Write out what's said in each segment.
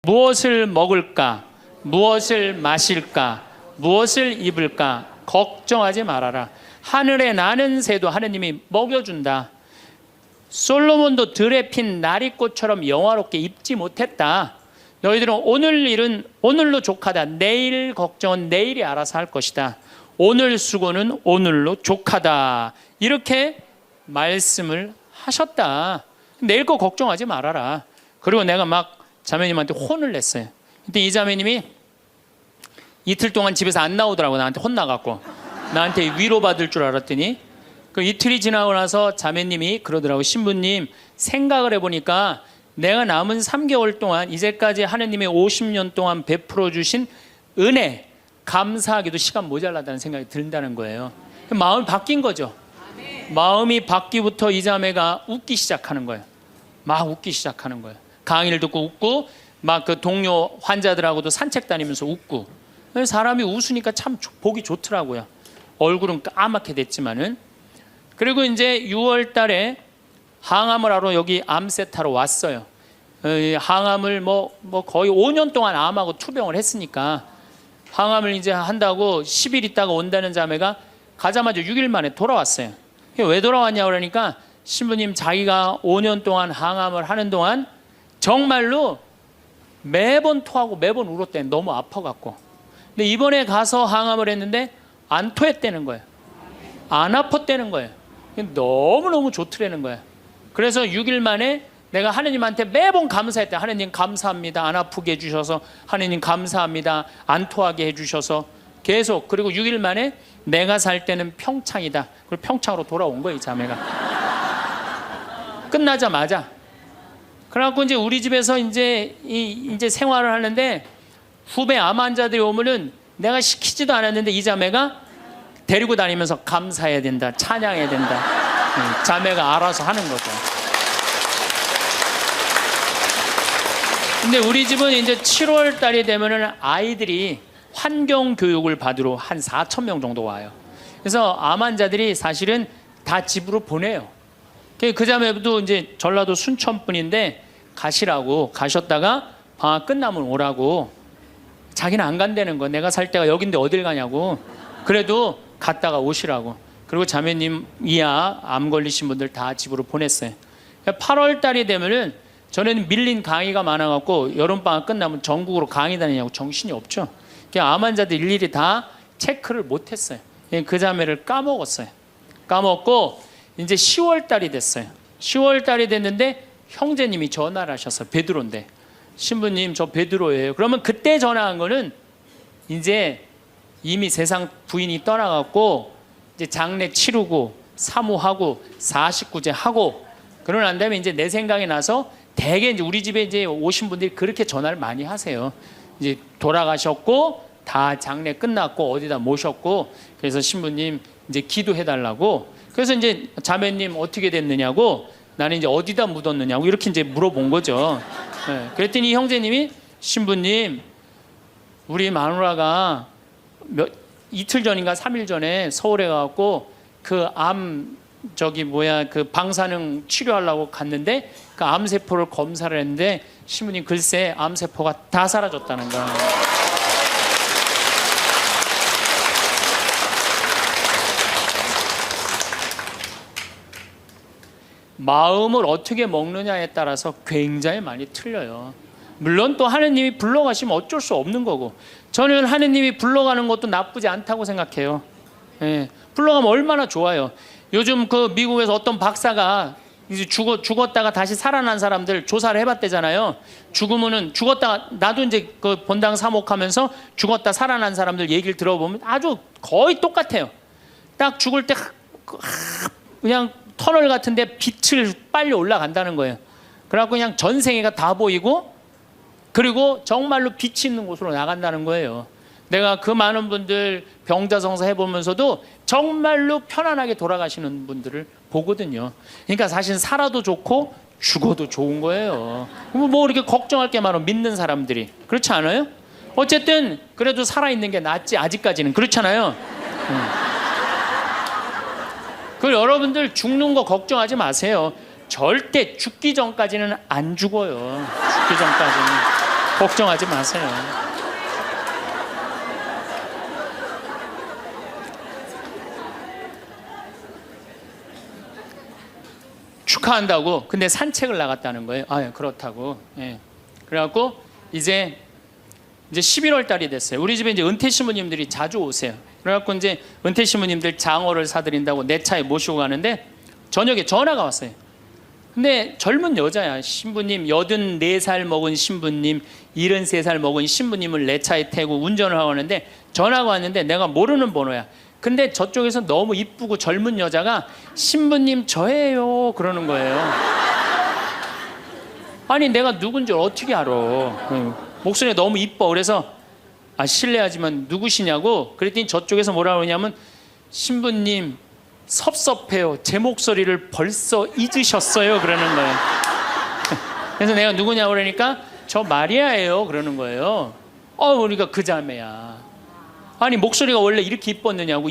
무엇을 먹을까? 무엇을 마실까? 무엇을 입을까? 걱정하지 말아라. 하늘에 나는 새도 하느님이 먹여준다. 솔로몬도 들에 핀 나리꽃처럼 영화롭게 입지 못했다. 너희들은 오늘 일은 오늘로 족하다. 내일 걱정은 내일이 알아서 할 것이다. 오늘 수고는 오늘로 족하다. 이렇게 말씀을 하셨다. 내일 거 걱정하지 말아라. 그리고 내가 막 자매님한테 혼을 냈어요. 근데 이 자매님이 이틀 동안 집에서 안 나오더라고. 나한테 혼나갖고. 나한테 위로받을 줄 알았더니 그 이틀이 지나고 나서 자매님이 그러더라고. 신부님, 생각을 해보니까 내가 남은 3개월 동안 이제까지 하느님이 50년 동안 베풀어 주신 은혜, 감사하기도 시간 모자라다는 생각이 든다는 거예요. 마음이 바뀐 거죠. 마음이 바뀌부터 이 자매가 웃기 시작하는 거예요. 막 웃기 시작하는 거예요. 강의를 듣고 웃고 막 그 동료 환자들하고도 산책 다니면서 웃고. 사람이 웃으니까 참 보기 좋더라고요. 얼굴은 까맣게 됐지만은. 그리고 이제 6월 달에 항암을 하러 여기 암세타로 왔어요. 항암을 뭐 거의 5년 동안 암하고 투병을 했으니까 항암을 이제 한다고 10일 있다가 온다는 자매가 가자마자 6일 만에 돌아왔어요. 왜 돌아왔냐고 그러니까 신부님, 자기가 5년 동안 항암을 하는 동안 정말로 매번 토하고 매번 울었대. 너무 아파갖고. 근데 이번에 가서 항암을 했는데 안 토했다는 거예요. 안 아팠다는 거예요. 너무너무 좋더라는 거예요. 그래서 6일 만에 내가 하느님한테 매번 감사했대. 하느님 감사합니다. 안 아프게 해주셔서. 하느님 감사합니다. 안 토하게 해주셔서. 계속. 그리고 6일 만에 내가 살 때는 평창이다. 그리고 평창으로 돌아온 거예요, 이 자매가. 끝나자마자. 그래갖고 이제 우리 집에서 이제 생활을 하는데 후배 암 환자들이 오면은 내가 시키지도 않았는데 이 자매가 데리고 다니면서 감사해야 된다, 찬양해야 된다. 자매가 알아서 하는 거죠. 근데 우리 집은 이제 7월 달이 되면은 아이들이 환경 교육을 받으러 한 4,000명 정도 와요. 그래서 암 환자들이 사실은 다 집으로 보내요. 그 자매도 이제 전라도 순천 분인데 가시라고, 가셨다가 방학 끝나면 오라고. 자기는 안 간다는 거. 내가 살 때가 여긴데 어딜 가냐고. 그래도 갔다가 오시라고. 그리고 자매님 이하 암 걸리신 분들 다 집으로 보냈어요. 8월 달이 되면은 전에는 밀린 강의가 많아갖고 여름방학 끝나면 전국으로 강의 다니냐고 정신이 없죠. 암 환자들 일일이 다 체크를 못했어요. 그 자매를 까먹었어요. 까먹고 이제 10월 달이 됐어요. 10월 달이 됐는데 형제님이 전화를 하셨어요. 베드로인데. 신부님, 저 베드로예요. 그러면 그때 전화한 거는 이제 이미 세상 부인이 떠나갖고 이제 장례 치르고 사모하고 49제 하고 그러고 난 다음에 이제 내 생각이 나서 대개 이제 우리 집에 이제 오신 분들이 그렇게 전화를 많이 하세요. 이제 돌아가셨고 다 장례 끝났고 어디다 모셨고 그래서 신부님 이제 기도해 달라고. 그래서 이제 자매님 어떻게 됐느냐고, 나는 이제 어디다 묻었느냐고 이렇게 이제 물어본 거죠. 네. 그랬더니 형제님이 신부님, 우리 마누라가 이틀 전인가 3일 전에 서울에 가갖고 그 그 방사능 치료하려고 갔는데 그 암세포를 검사를 했는데 신부님 글쎄 암세포가 다 사라졌다는 거야. 마음을 어떻게 먹느냐에 따라서 굉장히 많이 틀려요. 물론 또 하느님이 불러가시면 어쩔 수 없는 거고, 저는 하느님이 불러가는 것도 나쁘지 않다고 생각해요. 예, 불러가면 얼마나 좋아요. 요즘 그 미국에서 어떤 박사가 이제 죽었다가 다시 살아난 사람들 조사를 해봤대잖아요. 죽었다가, 나도 이제 그 본당 사목하면서 죽었다 살아난 사람들 얘기를 들어보면 아주 거의 똑같아요. 딱 죽을 때 그냥 터널 같은데 빛을 빨리 올라간다는 거예요. 그래갖고 그냥 전생애가 다 보이고, 그리고 정말로 빛이 있는 곳으로 나간다는 거예요. 내가 그 많은 분들 병자성사 해보면서도 정말로 편안하게 돌아가시는 분들을 보거든요. 그러니까 사실 살아도 좋고 죽어도 좋은 거예요. 뭐 이렇게 걱정할 게 많아, 믿는 사람들이. 그렇지 않아요? 어쨌든 그래도 살아있는 게 낫지, 아직까지는. 그렇잖아요. 그 여러분들 죽는 거 걱정하지 마세요. 절대 죽기 전까지는 안 죽어요. 죽기 전까지는. 걱정하지 마세요. 축하한다고. 근데 산책을 나갔다는 거예요. 아, 예, 그렇다고. 예. 그래갖고 이제 11월 달이 됐어요. 우리 집에 이제 은퇴 신부님들이 자주 오세요. 그래갖고 이제 은퇴 신부님들 장어를 사드린다고 내 차에 모시고 가는데 저녁에 전화가 왔어요. 근데 젊은 여자야. 신부님, 84살 먹은 신부님, 73살 먹은 신부님을 내 차에 태우고 운전을 하고 하는데 전화가 왔는데 내가 모르는 번호야. 근데 저쪽에서 너무 이쁘고 젊은 여자가 신부님 저예요 그러는 거예요. 아니 내가 누군지 어떻게 알아. 목소리가 너무 이뻐. 그래서 실례하지만 누구시냐고 그랬더니 저쪽에서 뭐라 그러냐면 신부님 섭섭해요. 제 목소리를 벌써 잊으셨어요 그러는 거예요. 그래서 내가 누구냐고 그러니까 저 마리아예요 그러는 거예요. 우리가 그 자매야. 아니 목소리가 원래 이렇게 이뻤느냐고.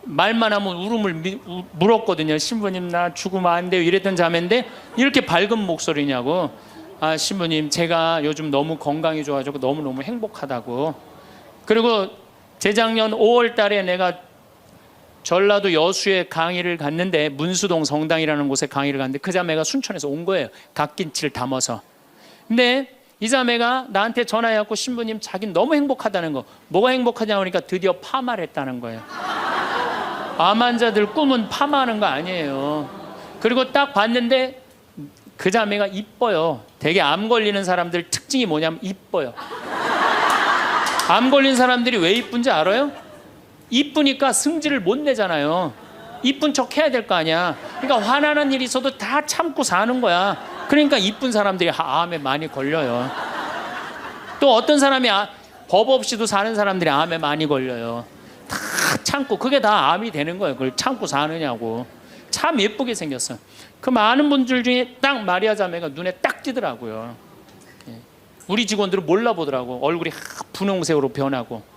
말만 하면 울음을 물었거든요. 신부님 나 죽으면 안 돼요 이랬던 자매인데 이렇게 밝은 목소리냐고. 신부님 제가 요즘 너무 건강이 좋아지고 너무너무 행복하다고. 그리고 재작년 5월 달에 내가 전라도 여수에 강의를 갔는데 문수동 성당이라는 곳에 강의를 갔는데 그 자매가 순천에서 온 거예요. 갓김치를 담아서. 근데 이 자매가 나한테 전화해갖고 신부님 자기는 너무 행복하다는 거. 뭐가 행복하냐고 하니까 드디어 파마를 했다는 거예요. 암 환자들 꿈은 파마하는 거 아니에요. 그리고 딱 봤는데 그 자매가 이뻐요. 되게 암 걸리는 사람들 특징이 뭐냐면 이뻐요. 암 걸린 사람들이 왜 이쁜지 알아요? 이쁘니까 승질을 못 내잖아요. 이쁜 척 해야 될 거 아니야. 그러니까 화나는 일이 있어도 다 참고 사는 거야. 그러니까 이쁜 사람들이 암에 많이 걸려요. 또 어떤 사람이 법 없이도 사는 사람들이 암에 많이 걸려요. 다 참고. 그게 다 암이 되는 거예요. 그걸 참고 사느냐고. 참 예쁘게 생겼어. 그 많은 분들 중에 딱 마리아 자매가 눈에 딱 띄더라고요. 우리 직원들은 몰라보더라고. 얼굴이 분홍색으로 변하고.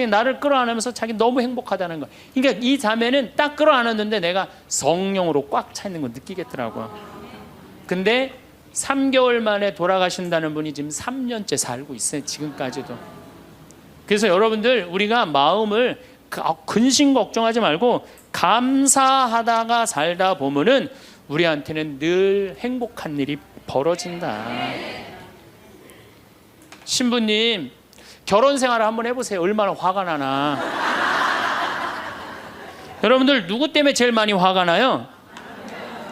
나를 끌어안으면서 자기 너무 행복하다는 거야. 그러니까 이 자매는 딱 끌어안았는데 내가 성령으로 꽉 차 있는 거 느끼겠더라고요. 근데 3개월 만에 돌아가신다는 분이 지금 3년째 살고 있어요. 지금까지도. 그래서 여러분들 우리가 마음을 근심 걱정하지 말고 감사하다가 살다 보면은 우리한테는 늘 행복한 일이 벌어진다. 신부님 결혼 생활을 한번 해보세요. 얼마나 화가 나나. 여러분들 누구 때문에 제일 많이 화가 나요?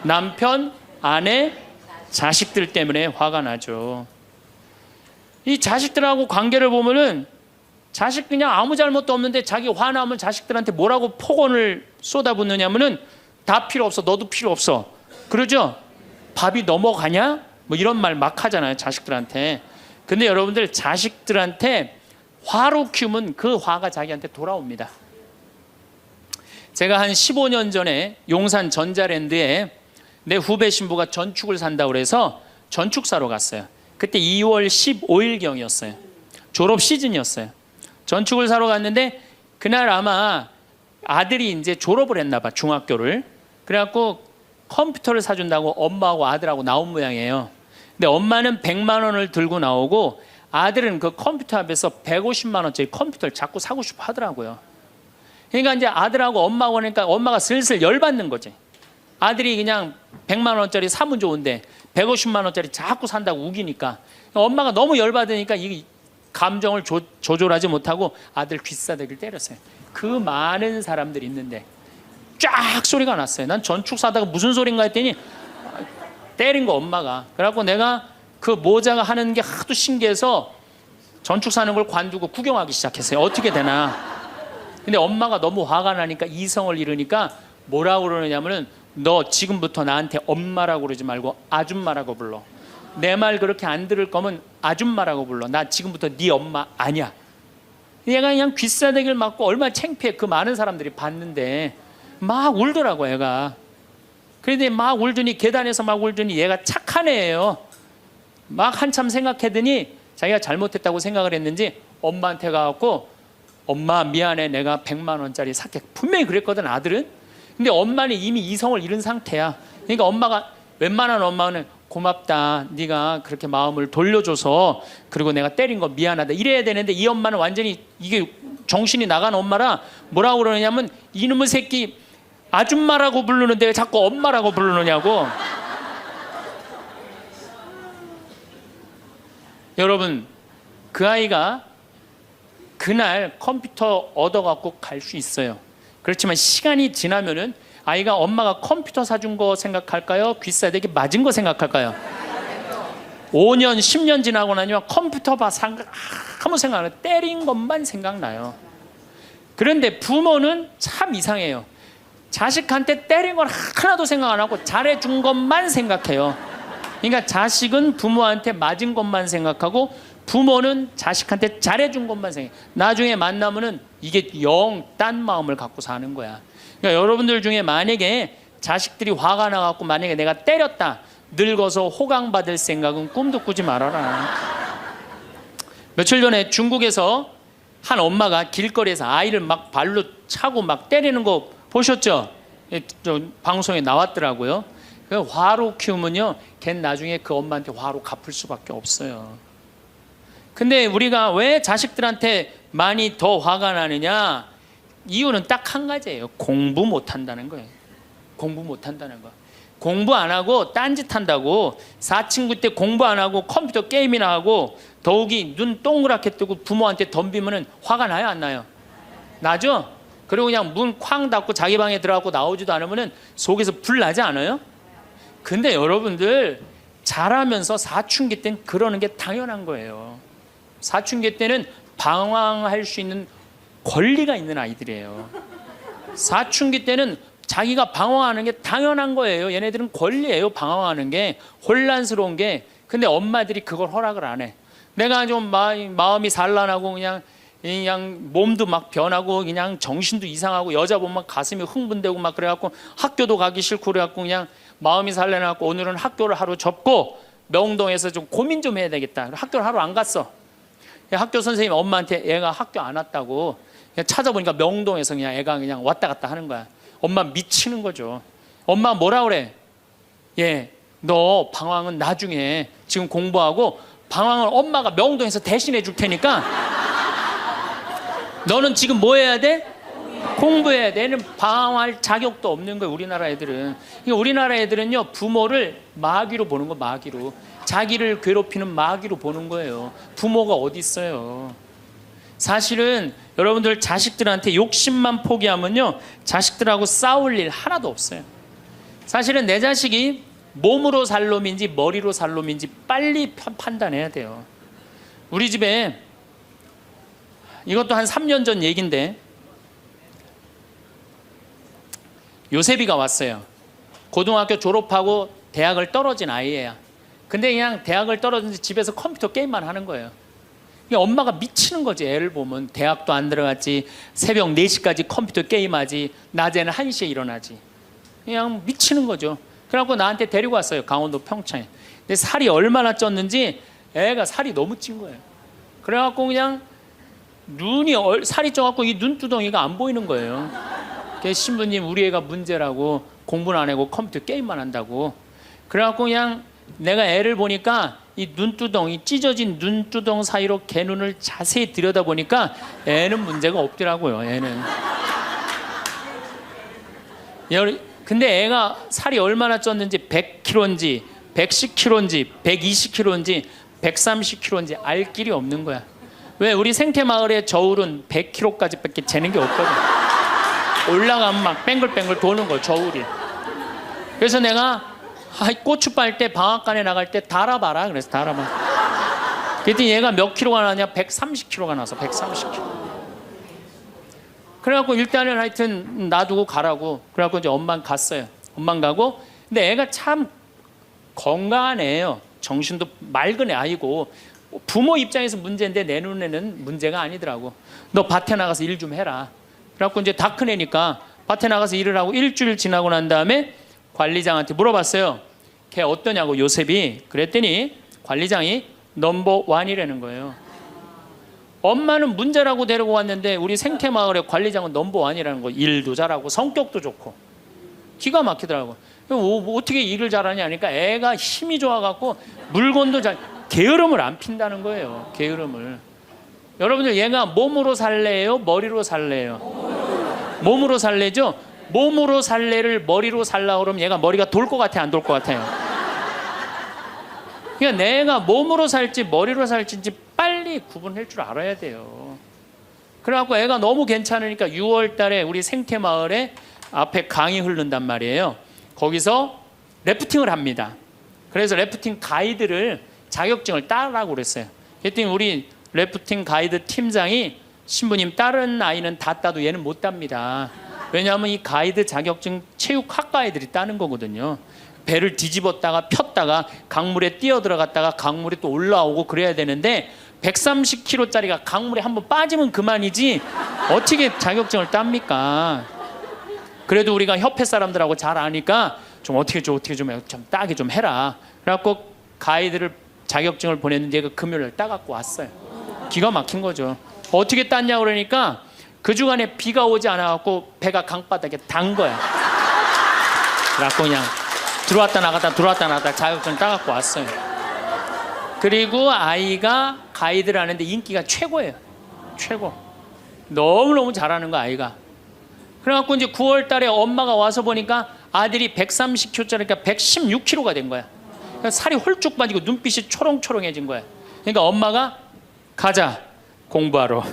남편, 아내, 자식들 때문에 화가 나죠. 이 자식들하고 관계를 보면은 자식 그냥 아무 잘못도 없는데 자기 화나면 자식들한테 뭐라고 폭언을 쏟아붓느냐면은 다 필요 없어. 너도 필요 없어. 그러죠? 밥이 넘어가냐? 뭐 이런 말 막 하잖아요. 자식들한테. 근데 여러분들 자식들한테 화로 키우면 그 화가 자기한테 돌아옵니다. 제가 한 15년 전에 용산 전자랜드에 내 후배 신부가 전축을 산다고 그래서 전축 사러 갔어요. 그때 2월 15일경이었어요. 졸업 시즌이었어요. 전축을 사러 갔는데 그날 아마 아들이 이제 졸업을 했나 봐, 중학교를. 그래갖고 컴퓨터를 사준다고 엄마하고 아들하고 나온 모양이에요. 근데 엄마는 100만 원을 들고 나오고 아들은 그 컴퓨터 앞에서 150만 원짜리 컴퓨터를 자꾸 사고 싶어 하더라고요. 그러니까 이제 아들하고 엄마하고 하니까 엄마가 슬슬 열받는 거지. 아들이 그냥 100만 원짜리 사면 좋은데 150만 원짜리 자꾸 산다고 우기니까 엄마가 너무 열받으니까 이 감정을 조절하지 못하고 아들 귀싸대기를 때렸어요. 그 많은 사람들이 있는데 쫙 소리가 났어요. 난 전축 사다가 무슨 소린가 했더니 때린 거 엄마가. 그래갖고 내가 그 모자가 하는 게 하도 신기해서 전축 사는 걸 관두고 구경하기 시작했어요. 어떻게 되나. 근데 엄마가 너무 화가 나니까 이성을 잃으니까 뭐라고 그러느냐면은 너 지금부터 나한테 엄마라고 그러지 말고 아줌마라고 불러. 내 말 그렇게 안 들을 거면 아줌마라고 불러. 나 지금부터 네 엄마 아니야. 얘가 그냥 귀싸대기를 맞고 얼마나 창피해. 그 많은 사람들이 봤는데 막 울더라고 얘가. 그런데 막 울더니 계단에서 막 울더니 얘가 착한 애예요. 막 한참 생각하더니 자기가 잘못했다고 생각을 했는지 엄마한테 가갖고 엄마 미안해 내가 100만 원짜리 살게. 분명히 그랬거든 아들은. 근데 엄마는 이미 이성을 잃은 상태야. 그러니까 엄마가 웬만한 엄마는 고맙다. 네가 그렇게 마음을 돌려줘서 그리고 내가 때린 거 미안하다. 이래야 되는데 이 엄마는 완전히 이게 정신이 나간 엄마라 뭐라고 그러냐면 이놈의 새끼 아줌마라고 부르는데 왜 자꾸 엄마라고 부르느냐고. 여러분 그 아이가 그날 컴퓨터 얻어갖고 갈 수 있어요. 그렇지만 시간이 지나면은 아이가 엄마가 컴퓨터 사준 거 생각할까요? 귀싸대기 맞은 거 생각할까요? 5년, 10년 지나고 나면 컴퓨터 아무 생각 안 해요. 때린 것만 생각나요. 그런데 부모는 참 이상해요. 자식한테 때린 건 하나도 생각 안 하고 잘해준 것만 생각해요. 그러니까 자식은 부모한테 맞은 것만 생각하고 부모는 자식한테 잘해준 것만 생각해요. 나중에 만나면은 이게 영 딴 마음을 갖고 사는 거야. 그러니까 여러분들 중에 만약에 자식들이 화가 나갖고 만약에 내가 때렸다, 늙어서 호강받을 생각은 꿈도 꾸지 말아라. 며칠 전에 중국에서 한 엄마가 길거리에서 아이를 막 발로 차고 막 때리는 거 보셨죠? 방송에 나왔더라고요. 화로 키우면요, 걘 나중에 그 엄마한테 화로 갚을 수밖에 없어요. 근데 우리가 왜 자식들한테 많이 더 화가 나느냐? 이유는 딱 한 가지예요. 공부 못한다는 거예요. 공부 못한다는 거. 공부 안 하고 딴짓 한다고. 사친구 때 공부 안 하고 컴퓨터 게임이나 하고 더욱이 눈 동그랗게 뜨고 부모한테 덤비면 화가 나요, 안 나요? 나죠? 그리고 그냥 문 쾅 닫고 자기 방에 들어가고 나오지도 않으면 속에서 불 나지 않아요? 근데 여러분들 자라면서 사춘기 때는 그러는 게 당연한 거예요. 사춘기 때는 방황할 수 있는 권리가 있는 아이들이에요. 사춘기 때는 자기가 방황하는 게 당연한 거예요. 얘네들은 권리예요. 방황하는 게, 혼란스러운 게. 근데 엄마들이 그걸 허락을 안 해. 내가 좀 마음이 산란하고 그냥 몸도 막 변하고 그냥 정신도 이상하고 여자 보면 가슴이 흥분되고 막 그래갖고 학교도 가기 싫고 그래갖고 그냥 마음이 산란해갖고 오늘은 학교를 하루 접고 명동에서 좀 고민 좀 해야 되겠다. 학교를 하루 안 갔어. 학교 선생님이 엄마한테 애가 학교 안 왔다고 그냥 찾아보니까 명동에서 그냥 애가 그냥 왔다 갔다 하는 거야. 엄마 미치는 거죠. 엄마 뭐라 그래? 예, 너 방황은 나중에 지금 공부하고 방황을 엄마가 명동에서 대신해 줄 테니까 너는 지금 뭐 해야 돼? 공부해야 돼. 얘는 방황할 자격도 없는 거예요. 우리나라 애들은. 그러니까 우리나라 애들은요, 부모를 마귀로 보는 거. 마귀로. 자기를 괴롭히는 마귀로 보는 거예요. 부모가 어디 있어요. 사실은 여러분들 자식들한테 욕심만 포기하면요, 자식들하고 싸울 일 하나도 없어요. 사실은 내 자식이 몸으로 살 놈인지 머리로 살 놈인지 빨리 판단해야 돼요. 우리 집에 이것도 한 3년 전 얘기인데 요셉이가 왔어요. 고등학교 졸업하고 대학을 떨어진 아이예요. 근데 그냥 대학을 떨어진지 집에서 컴퓨터 게임만 하는 거예요. 엄마가 미치는 거지. 애를 보면 대학도 안 들어갔지, 새벽 4시까지 컴퓨터 게임하지, 낮에는 1시에 일어나지. 그냥 미치는 거죠. 그래갖고 나한테 데리고 왔어요. 강원도 평창에. 근데 살이 얼마나 쪘는지 애가 살이 너무 찐 거예요. 그래갖고 그냥 살이 쪄갖고 이 눈두덩이가 안 보이는 거예요. 신부님, 우리 애가 문제라고, 공부는 안 하고 컴퓨터 게임만 한다고. 그래갖고 그냥 내가 애를 보니까 이 눈두덩이, 찢어진 눈두덩 사이로 걔 눈을 자세히 들여다보니까 애는 문제가 없더라고요. 애는. 근데 애가 살이 얼마나 쪘는지 100kg인지 110kg인지 120kg인지 130kg인지 알 길이 없는 거야. 왜? 우리 생태마을의 저울은 100kg까지 밖에 재는 게 없거든. 올라가면 막 뱅글뱅글 도는 거, 저울이. 그래서 내가 고추 빨 때 방앗간에 나갈 때 달아봐라. 그래서 달아봐. 그랬더니 얘가 몇 킬로가 나냐? 130kg가 나서 130kg. 그래갖고 일단은 하여튼 놔두고 가라고. 그래갖고 이제 엄마는 갔어요. 엄마는 가고. 근데 애가 참 건강한 애예요. 정신도 맑은 애 아이고. 부모 입장에서 문제인데 내 눈에는 문제가 아니더라고. 너 밭에 나가서 일 좀 해라. 그래갖고 이제 다 큰 애니까 밭에 나가서 일을 하고 일주일 지나고 난 다음에 관리장한테 물어봤어요. 걔 어떠냐고, 요셉이. 그랬더니 관리장이 넘버 1이라는 거예요. 엄마는 문제라고 데리고 왔는데 우리 생태마을의 관리장은 넘버 1이라는 거. 일도 잘하고 성격도 좋고. 기가 막히더라고. 어떻게 일을 잘하냐 하니까 애가 힘이 좋아갖고 물건도 게으름을 안 핀다는 거예요. 게으름을. 여러분들 얘가 몸으로 살래요? 머리로 살래요? 몸으로 살래죠? 몸으로 살래를 머리로 살라 그러면 얘가 머리가 돌 것 같아, 안 돌 것 같아요? 그러니까 내가 몸으로 살지 머리로 살지 빨리 구분할 줄 알아야 돼요. 그래갖고 애가 너무 괜찮으니까 6월 달에 우리 생태마을에 앞에 강이 흐른단 말이에요. 거기서 래프팅을 합니다. 그래서 래프팅 가이드를 자격증을 따라고 그랬어요. 그랬더니 우리 래프팅 가이드 팀장이 신부님 다른 아이는 다 따도 얘는 못 땁니다. 왜냐하면 이 가이드 자격증 체육학과 애들이 따는 거거든요. 배를 뒤집었다가 폈다가 강물에 뛰어 들어갔다가 강물에 또 올라오고 그래야 되는데 130kg짜리가 강물에 한번 빠지면 그만이지 어떻게 자격증을 땁니까? 그래도 우리가 협회 사람들하고 잘 아니까 좀 어떻게 좀 따게 좀 해라. 그래갖고 가이드를 자격증을 보냈는데 그 금요일날 따갖고 왔어요. 기가 막힌 거죠. 어떻게 땄냐 그러니까 그 주간에 비가 오지 않아갖고 배가 강바닥에 단 거야. 그래갖고 그냥 들어왔다 나갔다 자격증 따갖고 왔어요. 그리고 아이가 가이드를 하는데 인기가 최고예요. 최고. 너무너무 잘하는 거 아이가. 그래갖고 이제 9월 달에 엄마가 와서 보니까 아들이 130kg짜리니까 116kg가 된 거야. 그러니까 살이 홀쭉 빠지고 눈빛이 초롱초롱해진 거야. 그러니까 엄마가 가자 공부하러.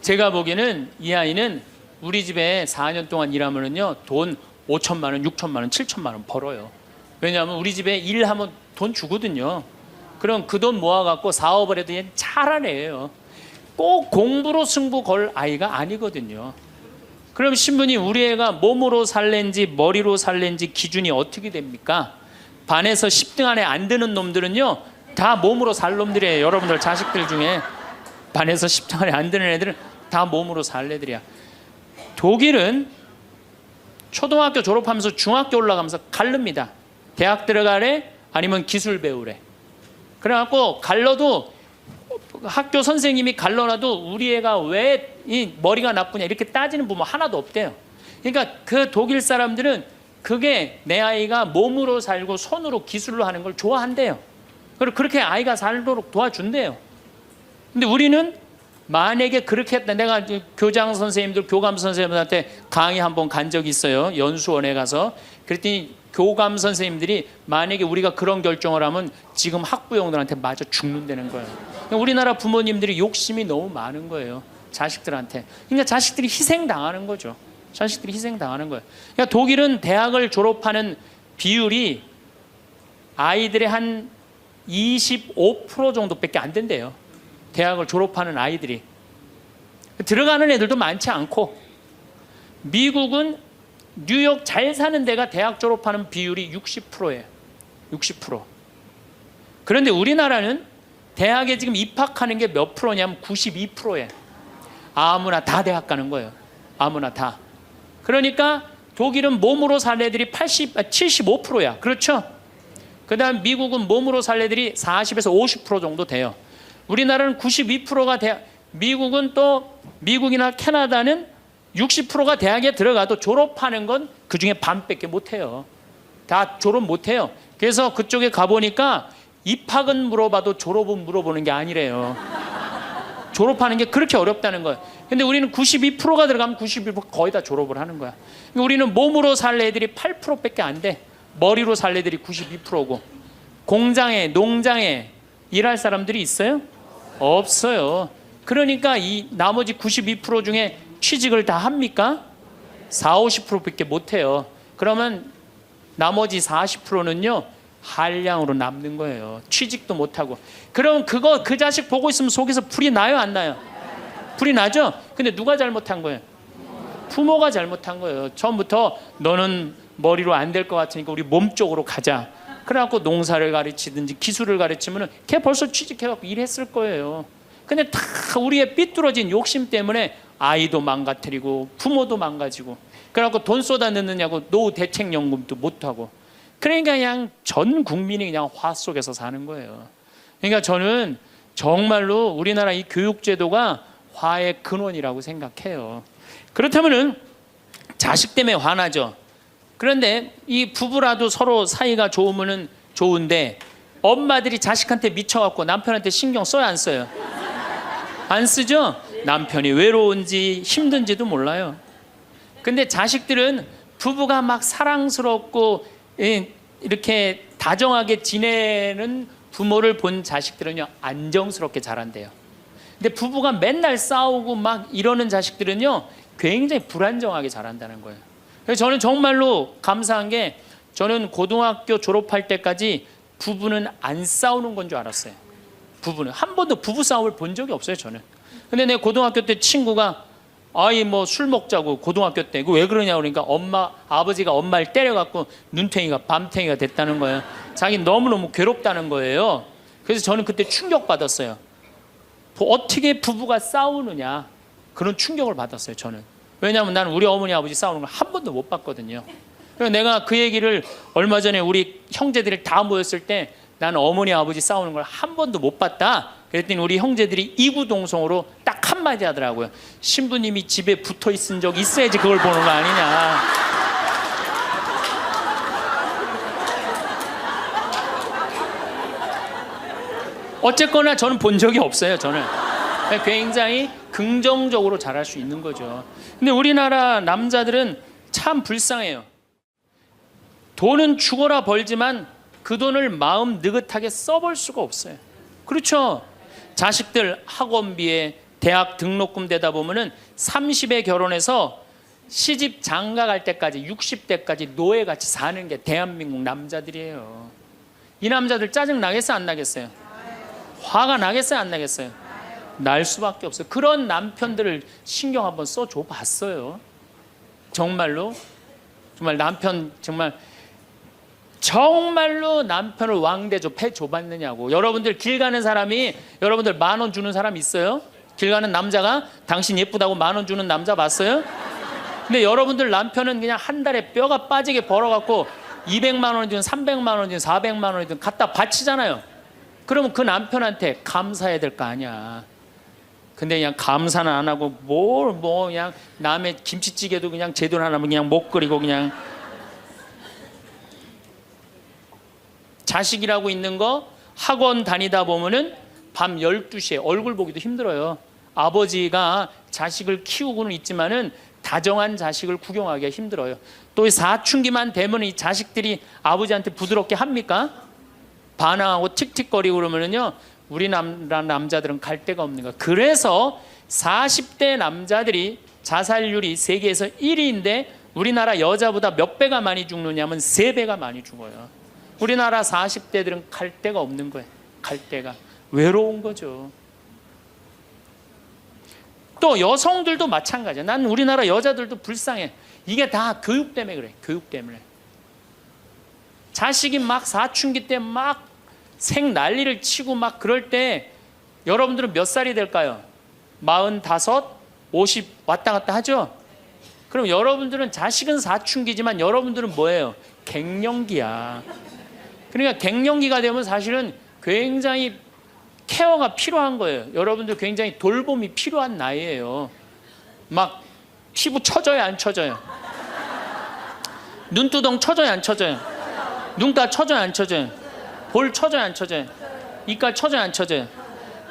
제가 보기에는 이 아이는 우리 집에 4년 동안 일하면은요 돈 5천만 원, 6천만 원, 7천만 원 벌어요. 왜냐하면 우리 집에 일하면 돈 주거든요. 그럼 그 돈 모아갖고 사업을 해도 얘는 잘하네요. 꼭 공부로 승부 걸 아이가 아니거든요. 그럼 신부님 우리 애가 몸으로 살랜지 머리로 살랜지 기준이 어떻게 됩니까? 반에서 10등 안에 안 드는 놈들은요 다 몸으로 살 놈들이에요. 여러분들 자식들 중에 반에서 10등 안에 안 드는 애들은 다 몸으로 살 애들이야. 독일은 초등학교 졸업하면서 중학교 올라가면서 갈릅니다. 대학 들어가래 아니면 기술 배우래. 그래갖고 갈러도 학교 선생님이 갈러놔도 우리 애가 왜 이 머리가 나쁘냐 이렇게 따지는 부모 하나도 없대요. 그러니까 그 독일 사람들은 그게 내 아이가 몸으로 살고 손으로 기술로 하는 걸 좋아한대요. 그리고 그렇게 아이가 살도록 도와준대요. 근데 우리는 만약에 그렇게 했다. 내가 교장 선생님들, 교감 선생님들한테 강의 한번 간 적이 있어요. 연수원에 가서. 그랬더니 교감 선생님들이 만약에 우리가 그런 결정을 하면 지금 학부형들한테 맞아 죽는다는 거예요. 우리나라 부모님들이 욕심이 너무 많은 거예요. 자식들한테. 그러니까 자식들이 희생당하는 거죠. 자식들이 희생당하는 거예요. 그러니까 독일은 대학을 졸업하는 비율이 아이들의 한 25% 정도밖에 안 된대요. 대학을 졸업하는 아이들이. 들어가는 애들도 많지 않고, 미국은 뉴욕 잘 사는 데가 대학 졸업하는 비율이 60%예요. 60%. 그런데 우리나라는 대학에 지금 입학하는 게 몇 프로냐면 92%예요. 아무나 다 대학 가는 거예요. 아무나 다. 그러니까 독일은 몸으로 살 애들이 75%야. 그렇죠? 그 다음 미국은 몸으로 살 애들이 40에서 50% 정도 돼요. 우리나라는 92%가 미국은 또 미국이나 캐나다는 60%가 대학에 들어가도 졸업하는 건 그중에 반밖에 못해요. 다 졸업 못해요. 그래서 그쪽에 가보니까 입학은 물어봐도 졸업은 물어보는 게 아니래요. 졸업하는 게 그렇게 어렵다는 거예요. 근데 우리는 92%가 들어가면 92% 거의 다 졸업을 하는 거야. 우리는 몸으로 살 애들이 8%밖에 안 돼. 머리로 살 애들이 92%고. 공장에, 농장에 일할 사람들이 있어요? 없어요. 그러니까 이 나머지 92% 중에 취직을 다 합니까? 40, 50%밖에 못해요. 그러면 나머지 40%는요 한량으로 남는 거예요. 취직도 못하고. 그럼 그 자식 보고 있으면 속에서 불이 나요, 안 나요? 불이 나죠? 근데 누가 잘못한 거예요? 부모가 잘못한 거예요. 처음부터 너는 머리로 안 될 것 같으니까 우리 몸 쪽으로 가자. 그래갖고 농사를 가르치든지 기술을 가르치면은 걔 벌써 취직해갖고 일했을 거예요. 근데 다 우리의 삐뚤어진 욕심 때문에 아이도 망가뜨리고 부모도 망가지고, 그래갖고 돈 쏟아 넣느냐고 노후 대책연금도 못하고. 그러니까 그냥 전 국민이 그냥 화 속에서 사는 거예요. 그러니까 저는 정말로 우리나라 이 교육제도가 화의 근원이라고 생각해요. 그렇다면은 자식 때문에 화나죠. 그런데 이 부부라도 서로 사이가 좋으면은 좋은데 엄마들이 자식한테 미쳐갖고 남편한테 신경 써야 안 써요? 안 쓰죠? 남편이 외로운지 힘든지도 몰라요. 근데 자식들은 부부가 막 사랑스럽고 이렇게 다정하게 지내는 부모를 본 자식들은요 안정스럽게 자란대요. 근데 부부가 맨날 싸우고 막 이러는 자식들은요 굉장히 불안정하게 자란다는 거예요. 그래서 저는 정말로 감사한 게 저는 고등학교 졸업할 때까지 부부는 안 싸우는 건 줄 알았어요. 부부는 한 번도 부부 싸움을 본 적이 없어요 저는. 근데 내 고등학교 때 친구가 아이 뭐 술 먹자고 고등학교 때 그 왜 그러냐 그러니까 아버지가 엄마를 때려갖고 눈탱이가 밤탱이가 됐다는 거예요. 자기 너무너무 괴롭다는 거예요. 그래서 저는 그때 충격받았어요. 어떻게 부부가 싸우느냐 그런 충격을 받았어요 저는. 왜냐하면 나는 우리 어머니 아버지 싸우는 걸 한 번도 못 봤거든요. 그래서 내가 그 얘기를 얼마 전에 우리 형제들이 다 모였을 때 나는 어머니 아버지 싸우는 걸 한 번도 못 봤다 그랬더니 우리 형제들이 이구동성으로 딱 한마디 하더라고요. 신부님이 집에 붙어 있은 적 있어야지 그걸 보는 거 아니냐. 어쨌거나 저는 본 적이 없어요 저는. 굉장히 긍정적으로 자랄 수 있는 거죠. 근데 우리나라 남자들은 참 불쌍해요. 돈은 죽어라 벌지만 그 돈을 마음 느긋하게 써볼 수가 없어요. 그렇죠? 자식들 학원비에 대학 등록금 대다 보면은 30에 결혼해서 시집 장가 갈 때까지 60대까지 노예같이 사는 게 대한민국 남자들이에요. 이 남자들 짜증 나겠어요 안 나겠어요? 화가 나겠어요 안 나겠어요? 날 수밖에 없어요. 그런 남편들을 신경 한번 써줘 봤어요. 정말로 정말 남편 정말로 남편을 왕대조 패줘봤느냐고. 여러분들 길 가는 사람이 여러분들 10,000원 주는 사람 있어요? 길 가는 남자가 당신 예쁘다고 10,000원 주는 남자 봤어요? 근데 여러분들 남편은 그냥 한 달에 뼈가 빠지게 벌어갖고 200만 원이든 300만 원이든 400만 원이든 갖다 바치잖아요. 그러면 그 남편한테 감사해야 될 거 아니야. 근데 그냥 감사는 안 하고 그냥 남의 김치찌개도 그냥 제대로 안 하면 그냥 못 끓이고 그냥. 자식이라고 있는 거 학원 다니다 보면은 밤 12시에 얼굴 보기도 힘들어요. 아버지가 자식을 키우고는 있지만은 다정한 자식을 구경하기가 힘들어요. 또 사춘기만 되면 이 자식들이 아버지한테 부드럽게 합니까? 반항하고 틱틱거리고 그러면은요 우리나라 남자들은 갈 데가 없는 거예요. 그래서 40대 남자들이 자살률이 세계에서 1위인데 우리나라 여자보다 몇 배가 많이 죽느냐면 3배가 많이 죽어요. 우리나라 40대들은 갈 데가 없는 거예요. 갈 데가 외로운 거죠. 또 여성들도 마찬가지야. 난 우리나라 여자들도 불쌍해. 이게 다 교육 때문에 그래. 교육 때문에. 자식이 막 사춘기 때 막 생 난리를 치고 막 그럴 때 여러분들은 몇 살이 될까요? 45, 50 왔다 갔다 하죠? 그럼 여러분들은 자식은 사춘기지만 여러분들은 뭐예요? 갱년기야. 그러니까 갱년기가 되면 사실은 굉장히 케어가 필요한 거예요. 여러분들 굉장히 돌봄이 필요한 나이예요. 막 피부 쳐져요 안 쳐져요? 눈두덩 쳐져요 안 쳐져요? 눈가 쳐져요 안 쳐져요? 볼 쳐져요 안 쳐져요? 이깔 쳐져요 안 쳐져요?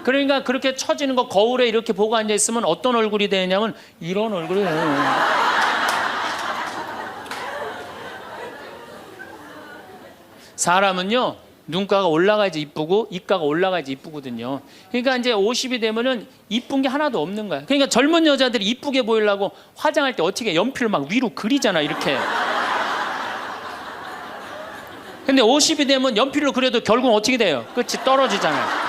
그러니까 그렇게 처지는 거 거울에 이렇게 보고 앉아 있으면 어떤 얼굴이 되냐면 이런 얼굴이 돼요. 사람은요 눈가가 올라가야지 이쁘고 입가가 올라가야지 이쁘거든요. 그러니까 이제 50이 되면은 이쁜 게 하나도 없는 거야. 그러니까 젊은 여자들이 이쁘게 보이려고 화장할 때 어떻게 연필을 막 위로 그리잖아 이렇게. 근데 50이 되면 연필로 그려도 결국은 어떻게 돼요? 끝이 떨어지잖아요.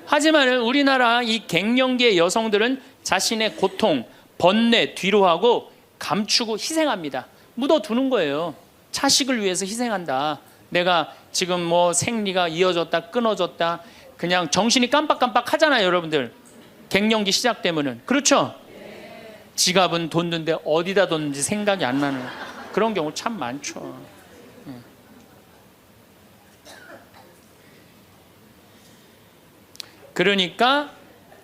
하지만 우리나라 이 갱년기의 여성들은 자신의 고통, 번뇌 뒤로 하고 감추고 희생합니다. 묻어두는 거예요. 자식을 위해서 희생한다. 내가 지금 뭐 생리가 이어졌다 끊어졌다 그냥 정신이 깜빡깜빡 하잖아요 여러분들. 갱년기 시작되면은. 그렇죠? 지갑은 뒀는데 어디다 뒀는지 생각이 안 나는 그런 경우 참 많죠. 그러니까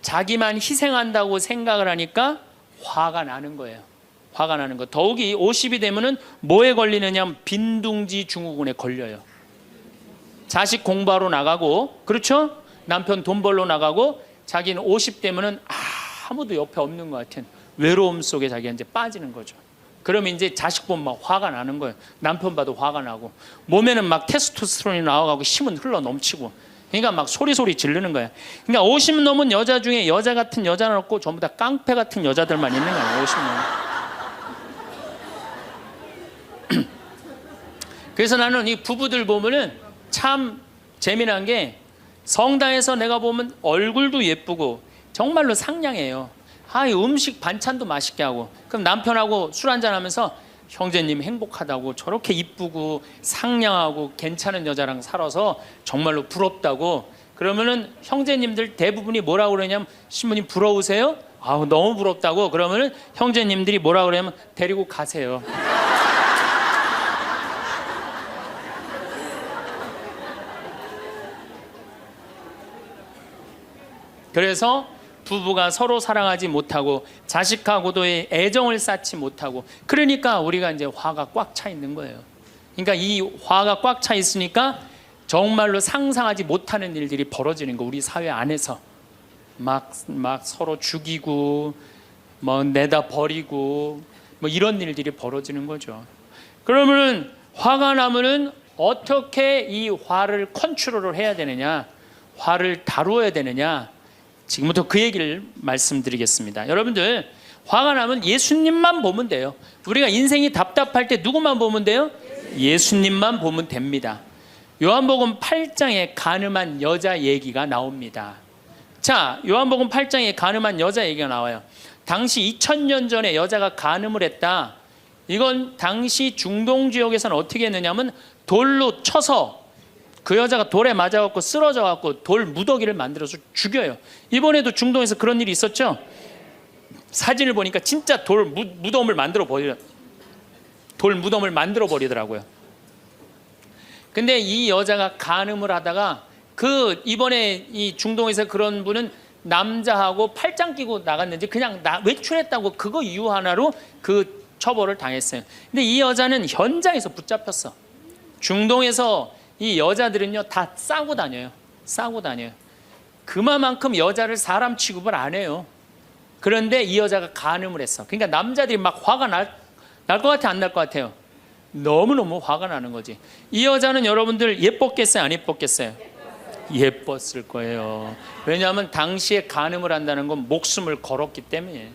자기만 희생한다고 생각을 하니까 화가 나는 거예요. 화가 나는 거. 더욱이 50이 되면은 뭐에 걸리느냐? 빈둥지 증후군에 걸려요. 자식 공부하러 나가고, 그렇죠? 남편 돈 벌러 나가고, 자기는 50 되면은 아무도 옆에 없는 것 같은 외로움 속에 자기가 이제 빠지는 거죠. 그러면 이제 자식 보면 막 화가 나는 거예요. 남편 봐도 화가 나고, 몸에는 막 테스토스테론이 나와가고 힘은 흘러 넘치고, 그러니까 막 소리 지르는 거예요. 그러니까 50 넘은 여자 중에 여자 같은 여자는 없고 전부 다 깡패 같은 여자들만 있는 거예요. 50 넘은. 그래서 나는 이 부부들 보면은 참 재미난 게, 성당에서 내가 보면 얼굴도 예쁘고 정말로 상냥해요. 이 음식 반찬도 맛있게 하고, 그럼 남편하고 술 한잔 하면서 형제님 행복하다고, 저렇게 이쁘고 상냥하고 괜찮은 여자랑 살아서 정말로 부럽다고. 그러면은 형제님들 대부분이 뭐라고 그러냐면, 신부님 부러우세요? 너무 부럽다고. 그러면은 형제님들이 뭐라고 그러냐면, 데리고 가세요. 그래서 부부가 서로 사랑하지 못하고 자식하고도의 애정을 쌓지 못하고, 그러니까 우리가 이제 화가 꽉 차 있는 거예요. 그러니까 이 화가 꽉 차 있으니까 정말로 상상하지 못하는 일들이 벌어지는 거. 우리 사회 안에서 막 서로 죽이고 뭐 내다 버리고 뭐 이런 일들이 벌어지는 거죠. 그러면은 화가 나면은 어떻게 이 화를 컨트롤을 해야 되느냐, 화를 다루어야 되느냐, 지금부터 그 얘기를 말씀드리겠습니다. 여러분들, 화가 나면 예수님만 보면 돼요. 우리가 인생이 답답할 때 누구만 보면 돼요? 예수님만 보면 됩니다. 요한복음 8장에 간음한 여자 얘기가 나옵니다. 자, 요한복음 8장에 간음한 여자 얘기가 나와요. 당시 2000년 전에 여자가 간음을 했다. 이건 당시 중동 지역에서는 어떻게 했느냐면, 돌로 쳐서 그 여자가 돌에 맞아갖고 쓰러져갖고 돌 무더기를 만들어서 죽여요. 이번에도 중동에서 그런 일이 있었죠. 사진을 보니까 진짜 돌 무덤을 만들어 버리더라고요. 근데 이 여자가 간음을 하다가, 이번에 이 중동에서 그런 분은 남자하고 팔짱 끼고 나갔는지 그냥 외출했다고 그거 이유 하나로 그 처벌을 당했어요. 근데 이 여자는 현장에서 붙잡혔어. 중동에서 이 여자들은요 다 싸고 다녀요. 그만큼 여자를 사람 취급을 안 해요. 그런데 이 여자가 간음을 했어. 그러니까 남자들이 막 화가 날 것 같아, 안 날 것 같아요? 너무너무 화가 나는 거지. 이 여자는 여러분들 예뻤겠어요, 안 예뻤겠어요? 예뻤을 거예요. 왜냐하면 당시에 간음을 한다는 건 목숨을 걸었기 때문에.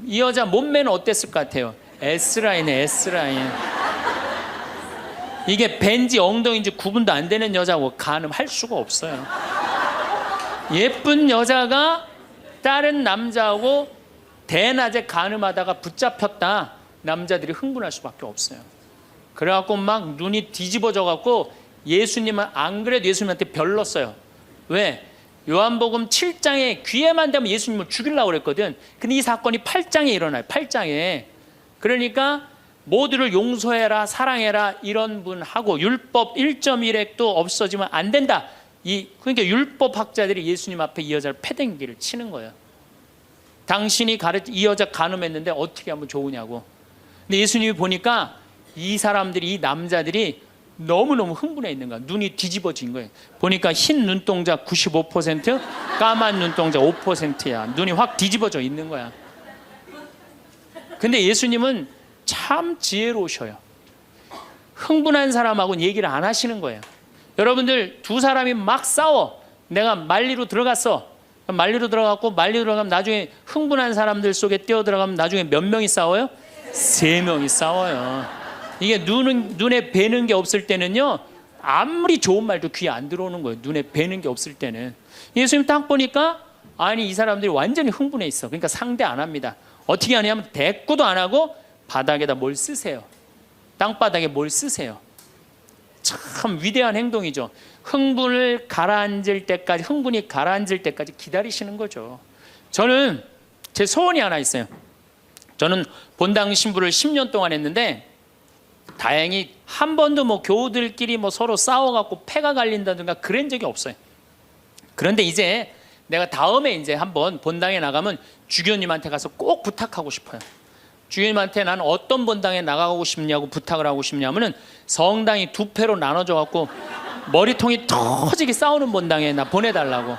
이 여자 몸매는 어땠을 것 같아요? S라인에 S라인. 이게 벤지 엉덩이인지 구분도 안 되는 여자고 간음할 수가 없어요. 예쁜 여자가 다른 남자하고 대낮에 간음하다가 붙잡혔다. 남자들이 흥분할 수밖에 없어요. 그래갖고 막 눈이 뒤집어져 갖고 예수님은, 안 그래도 예수님한테 별렀어요. 왜? 요한복음 7장에 귀에만 대면 예수님을 죽이려고 그랬거든. 근데 이 사건이 8장에 일어나요. 8장에. 그러니까 모두를 용서해라, 사랑해라, 이런 분하고 율법 1.1핵도 없어지면 안 된다. 그러니까 율법학자들이 예수님 앞에 이 여자를 패댕기를 치는 거예요. 당신이 이 여자 간음했는데 어떻게 하면 좋으냐고. 근데 예수님이 보니까 이 사람들이, 이 남자들이 너무너무 흥분해 있는 거야. 눈이 뒤집어진 거예요. 보니까 흰 눈동자 95%, 까만 눈동자 5%야. 눈이 확 뒤집어져 있는 거야. 근데 예수님은 참 지혜로우셔요. 흥분한 사람하고는 얘기를 안 하시는 거예요. 여러분들, 두 사람이 막 싸워. 내가 말리로 들어갔어. 말리로 들어가면 나중에 흥분한 사람들 속에 뛰어들어가면 나중에 몇 명이 싸워요? 3명이 싸워요. 이게 눈에 뵈는 게 없을 때는요, 아무리 좋은 말도 귀에 안 들어오는 거예요. 눈에 뵈는 게 없을 때는. 예수님 딱 보니까 이 사람들이 완전히 흥분해 있어. 그러니까 상대 안 합니다. 어떻게 하냐면 대꾸도 안 하고 바닥에다 뭘 쓰세요. 땅바닥에 뭘 쓰세요. 참 위대한 행동이죠. 흥분이 가라앉을 때까지 기다리시는 거죠. 저는 제 소원이 하나 있어요. 저는 본당 신부를 10년 동안 했는데, 다행히 한 번도 교우들끼리 서로 싸워갖고 패가 갈린다든가 그런 적이 없어요. 그런데 이제 내가 다음에 이제 한번 본당에 나가면 주교님한테 가서 꼭 부탁하고 싶어요. 주교님한테 난 어떤 본당에 나가고 싶냐고 부탁을 하고 싶냐면은 성당이 두 패로 나눠져 갖고 머리통이 터지게 싸우는 본당에 나 보내달라고.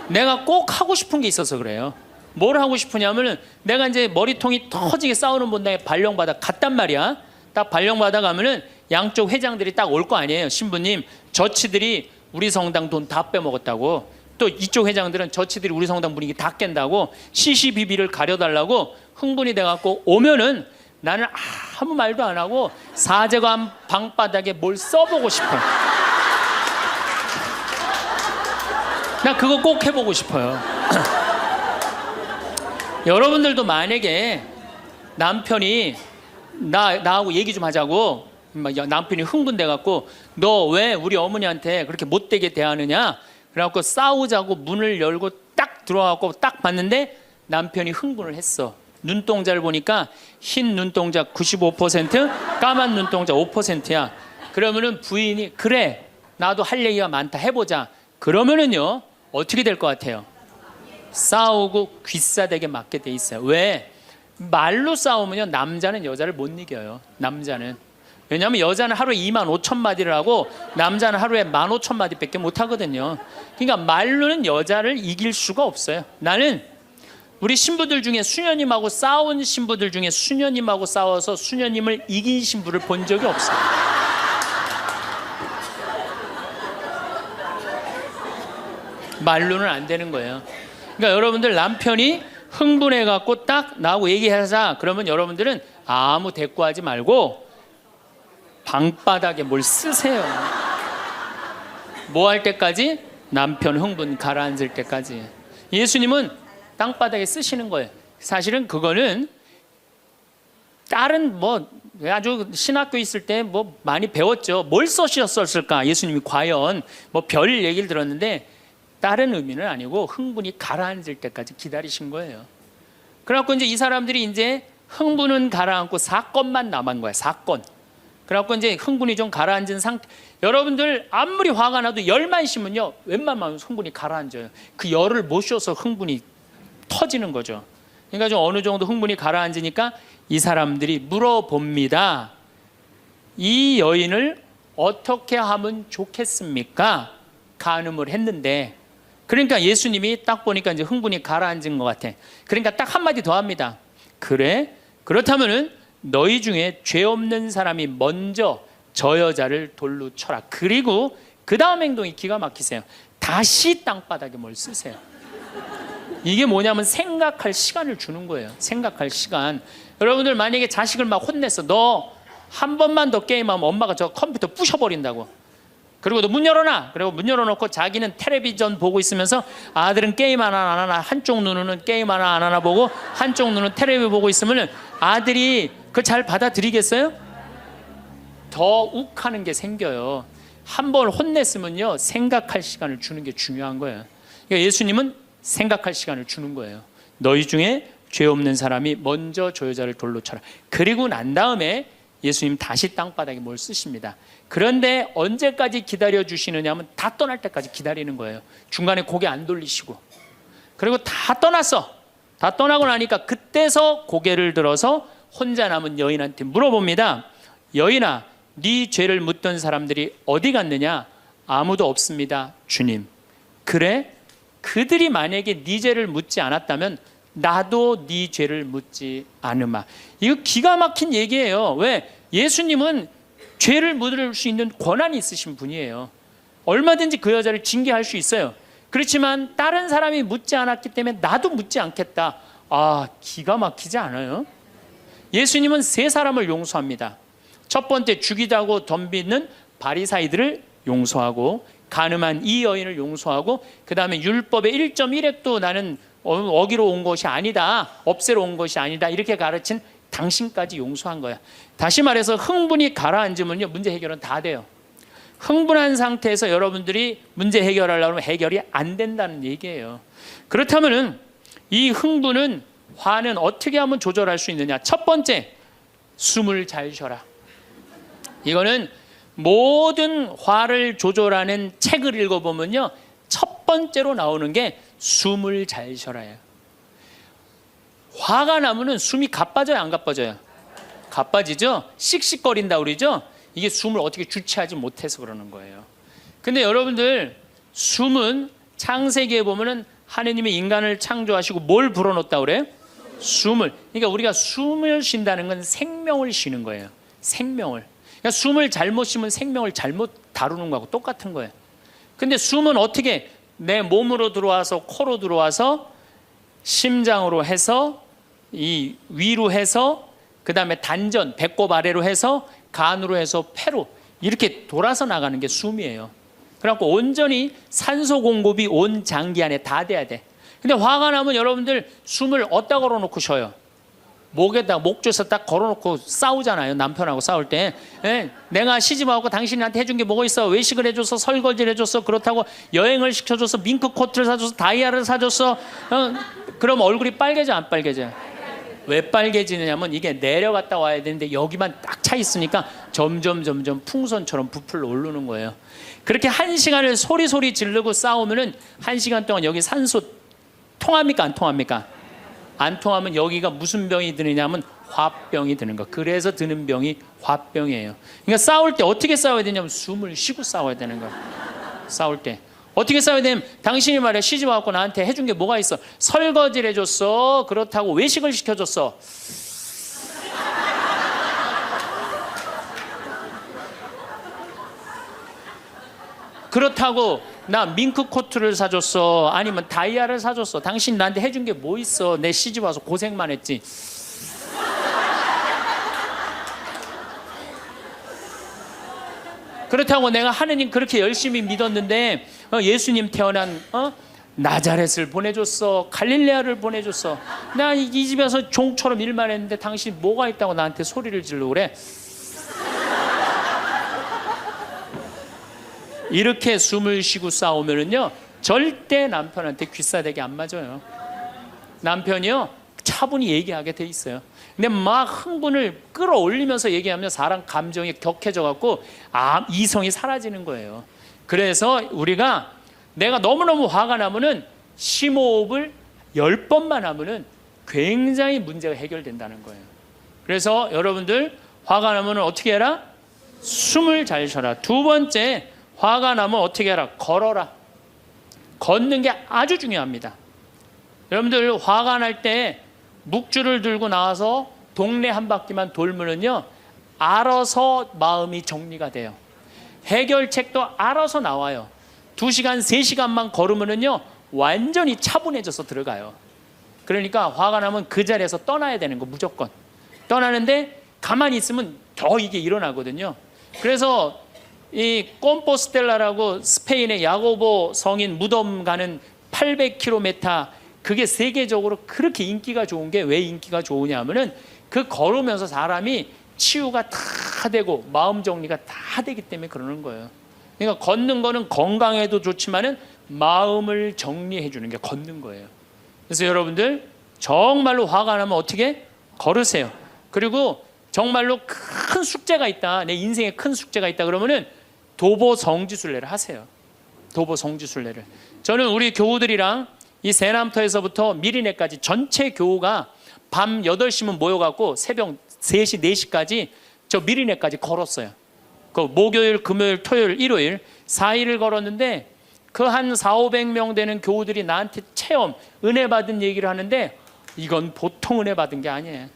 내가 꼭 하고 싶은 게 있어서 그래요. 뭘 하고 싶으냐면은 내가 이제 머리통이 터지게 싸우는 본당에 발령받아 갔단 말이야. 딱 발령받아 가면은 양쪽 회장들이 딱 올 거 아니에요. 신부님, 저치들이 우리 성당 돈 다 빼먹었다고. 또 이쪽 회장들은 저치들이 우리 성당 분위기 다 깬다고 시시비비를 가려달라고 흥분이 돼갖고 오면은 나는 아무 말도 안 하고 사제관 방바닥에 뭘 써보고 싶어. 나 그거 꼭 해보고 싶어요. 여러분들도 만약에 남편이 나하고 얘기 좀 하자고 남편이 흥분돼갖고 너 왜 우리 어머니한테 그렇게 못되게 대하느냐 그래갖고 싸우자고 문을 열고 딱 들어와갖고 딱 봤는데 남편이 흥분을 했어. 눈동자를 보니까 흰 눈동자 95%, 까만 눈동자 5%야. 그러면은 부인이 그래 나도 할 얘기가 많다 해보자. 그러면은요 어떻게 될 것 같아요? 싸우고 귀싸대게 맞게 돼 있어요. 왜? 말로 싸우면요 남자는 여자를 못 이겨요. 남자는. 왜냐하면 여자는 하루에 25,000마디를 하고 남자는 하루에 15,000마디밖에 못 하거든요. 그러니까 말로는 여자를 이길 수가 없어요. 나는 우리 신부들 중에 수녀님하고 싸운 신부들 중에 수녀님하고 싸워서 수녀님을 이긴 신부를 본 적이 없어요. 말로는 안 되는 거예요. 그러니까 여러분들 남편이 흥분해갖고 딱 나하고 얘기하자 그러면 여러분들은 아무 대꾸하지 말고 방바닥에 뭘 쓰세요. 뭐 할 때까지? 남편 흥분 가라앉을 때까지. 예수님은 땅바닥에 쓰시는 거예요. 사실은 그거는 다른 뭐 아주 신학교 있을 때 뭐 많이 배웠죠. 뭘 써셨을까? 예수님이 과연 뭐 별 얘기를 들었는데 다른 의미는 아니고 흥분이 가라앉을 때까지 기다리신 거예요. 그래갖고 이제 이 사람들이 이제 흥분은 가라앉고 사건만 남은 거야. 사건. 그래갖고 이제 흥분이 좀 가라앉은 상태. 여러분들 아무리 화가 나도 열만 심으면요 웬만하면 흥분이 가라앉아요. 그 열을 못 쉬어서 흥분이 터지는 거죠. 그러니까 좀 어느 정도 흥분이 가라앉으니까 이 사람들이 물어봅니다. 이 여인을 어떻게 하면 좋겠습니까? 간음을 했는데. 그러니까 예수님이 딱 보니까 이제 흥분이 가라앉은 것 같아. 그러니까 딱 한마디 더 합니다. 그래? 그렇다면은 너희 중에 죄 없는 사람이 먼저 저 여자를 돌로 쳐라. 그리고 그 다음 행동이 기가 막히세요. 다시 땅바닥에 뭘 쓰세요. 이게 뭐냐면 생각할 시간을 주는 거예요. 생각할 시간. 여러분들 만약에 자식을 막 혼냈어. 너 한 번만 더 게임하면 엄마가 저 컴퓨터 부셔버린다고. 그리고 너 문 열어놔. 그리고 문 열어놓고 자기는 텔레비전 보고 있으면서 아들은 게임 하나 안 하나 한쪽 눈으로는 게임 하나 안 하나 보고 한쪽 눈은 텔레비 보고 있으면 아들이 그걸 잘 받아들이겠어요? 더 욱하는 게 생겨요. 한 번 혼냈으면요 생각할 시간을 주는 게 중요한 거예요. 그러니까 예수님은 생각할 시간을 주는 거예요. 너희 중에 죄 없는 사람이 먼저 저 여자를 돌로 쳐라. 그리고 난 다음에 예수님 다시 땅바닥에 뭘 쓰십니다. 그런데 언제까지 기다려 주시느냐 하면 다 떠날 때까지 기다리는 거예요. 중간에 고개 안 돌리시고. 그리고 다 떠났어. 다 떠나고 나니까 그때서 고개를 들어서 혼자 남은 여인한테 물어봅니다. 여인아, 네 죄를 묻던 사람들이 어디 갔느냐? 아무도 없습니다, 주님. 그래? 그들이 만약에 네 죄를 묻지 않았다면 나도 네 죄를 묻지 않으마. 이거 기가 막힌 얘기예요. 왜? 예수님은 죄를 묻을 수 있는 권한이 있으신 분이에요. 얼마든지 그 여자를 징계할 수 있어요. 그렇지만 다른 사람이 묻지 않았기 때문에 나도 묻지 않겠다. 아, 기가 막히지 않아요? 예수님은 세 사람을 용서합니다. 첫 번째 죽이다고 덤비는 바리사이들을 용서하고 간음한 이 여인을 용서하고 그 다음에 율법의 1.1획도 나는 어기로 온 것이 아니다, 없애러 온 것이 아니다 이렇게 가르친 당신까지 용서한 거야. 다시 말해서 흥분이 가라앉으면요 문제 해결은 다 돼요. 흥분한 상태에서 여러분들이 문제 해결하려고 하면 해결이 안 된다는 얘기예요. 그렇다면은 이 흥분은 화는 어떻게 하면 조절할 수 있느냐? 첫 번째, 숨을 잘 쉬어라. 이거는 모든 화를 조절하는 책을 읽어보면요 첫 번째로 나오는 게 숨을 잘 쉬어라예요. 화가 나면은 숨이 가빠져요, 안 가빠져요? 가빠지죠? 씩씩거린다 그러죠? 이게 숨을 어떻게 주체하지 못해서 그러는 거예요. 근데 여러분들, 숨은 창세기에 보면은 하느님이 인간을 창조하시고 뭘 불어넣었다 그래요? 숨을. 그러니까 우리가 숨을 쉰다는 건 생명을 쉬는 거예요. 생명을. 그러니까 숨을 잘못 쉬면 생명을 잘못 다루는 거하고 똑같은 거예요. 근데 숨은 어떻게 내 몸으로 들어와서 코로 들어와서 심장으로 해서 이 위로 해서 그 다음에 단전 배꼽 아래로 해서 간으로 해서 폐로 이렇게 돌아서 나가는 게 숨이에요. 그래갖고 온전히 산소 공급이 온 장기 안에 다 돼야 돼. 근데 화가 나면 여러분들 숨을 어디다 걸어놓고 쉬어요? 목에다 목조에서 딱 걸어놓고 싸우잖아요. 남편하고 싸울 때. 예, 내가 시집와서 당신한테 해준 게 뭐가 있어? 외식을 해줘서 설거지를 해줬어. 그렇다고 여행을 시켜줘서 밍크 코트를 사줘서 다이아를 사줬어. 그럼 얼굴이 빨개져 안 빨개져요? 왜 빨개지느냐면 이게 내려갔다 와야 되는데 여기만 딱 차 있으니까 점점 풍선처럼 부풀러 오르는 거예요. 그렇게 1시간을 소리 지르고 싸우면은 1시간 동안 여기 산소 통합니까 안 통합니까? 안 통하면 여기가 무슨 병이 드느냐면 화병이 드는 거. 그래서 드는 병이 화병이에요. 그러니까 싸울 때 어떻게 싸워야 되냐면 숨을 쉬고 싸워야 되는 거예요. 싸울 때 어떻게 싸워야 되냐면 당신이 말이야 시집 와갖고 나한테 해준 게 뭐가 있어? 설거지를 해줬어. 그렇다고 외식을 시켜줬어. 그렇다고 나 밍크 코트를 사줬어. 아니면 다이아를 사줬어. 당신 나한테 해준 게 뭐 있어? 내 시집 와서 고생만 했지. 그렇다고 내가 하느님 그렇게 열심히 믿었는데 예수님 태어난 나자렛을 보내줬어. 갈릴레아를 보내줬어. 나 이 집에서 종처럼 일만 했는데 당신 뭐가 있다고 나한테 소리를 지르고 그래? 이렇게 숨을 쉬고 싸우면은요 절대 남편한테 귀싸대기 안 맞아요. 남편이요 차분히 얘기하게 돼 있어요. 근데 막 흥분을 끌어올리면서 얘기하면 사람 감정이 격해져 갖고 이성이 사라지는 거예요. 그래서 우리가 내가 너무너무 화가 나면은 심호흡을 10번만 하면은 굉장히 문제가 해결된다는 거예요. 그래서 여러분들 화가 나면은 어떻게 해라? 숨을 잘 쉬어라. 두 번째, 화가 나면 어떻게 해라? 걸어라. 걷는 게 아주 중요합니다. 여러분들 화가 날 때 묵주를 들고 나와서 동네 한 바퀴만 돌면은요 알아서 마음이 정리가 돼요. 해결책도 알아서 나와요. 2시간, 3시간만 걸으면은요 완전히 차분해져서 들어가요. 그러니까 화가 나면 그 자리에서 떠나야 되는 거 무조건. 떠나는데 가만히 있으면 더 이게 일어나거든요. 그래서 이 꼼포스텔라라고 스페인의 야고보 성인 무덤 가는 800km 그게 세계적으로 그렇게 인기가 좋은 게 왜 인기가 좋으냐 하면은 그 걸으면서 사람이 치유가 다 되고 마음 정리가 다 되기 때문에 그러는 거예요. 그러니까 걷는 거는 건강에도 좋지만은 마음을 정리해 주는 게 걷는 거예요. 그래서 여러분들 정말로 화가 나면 어떻게 걸으세요. 그리고 정말로 큰 숙제가 있다. 내 인생에 큰 숙제가 있다 그러면은 도보 성지순례를 하세요. 도보 성지순례를. 저는 우리 교우들이랑 이 세남터에서부터 미리네까지 전체 교우가 밤 8시면 모여갖고 새벽 3시, 4시까지 저 미리네까지 걸었어요. 그 목요일, 금요일, 토요일, 일요일 4일을 걸었는데 그 한 400~500명 되는 교우들이 나한테 체험, 은혜 받은 얘기를 하는데 이건 보통 은혜 받은 게 아니에요.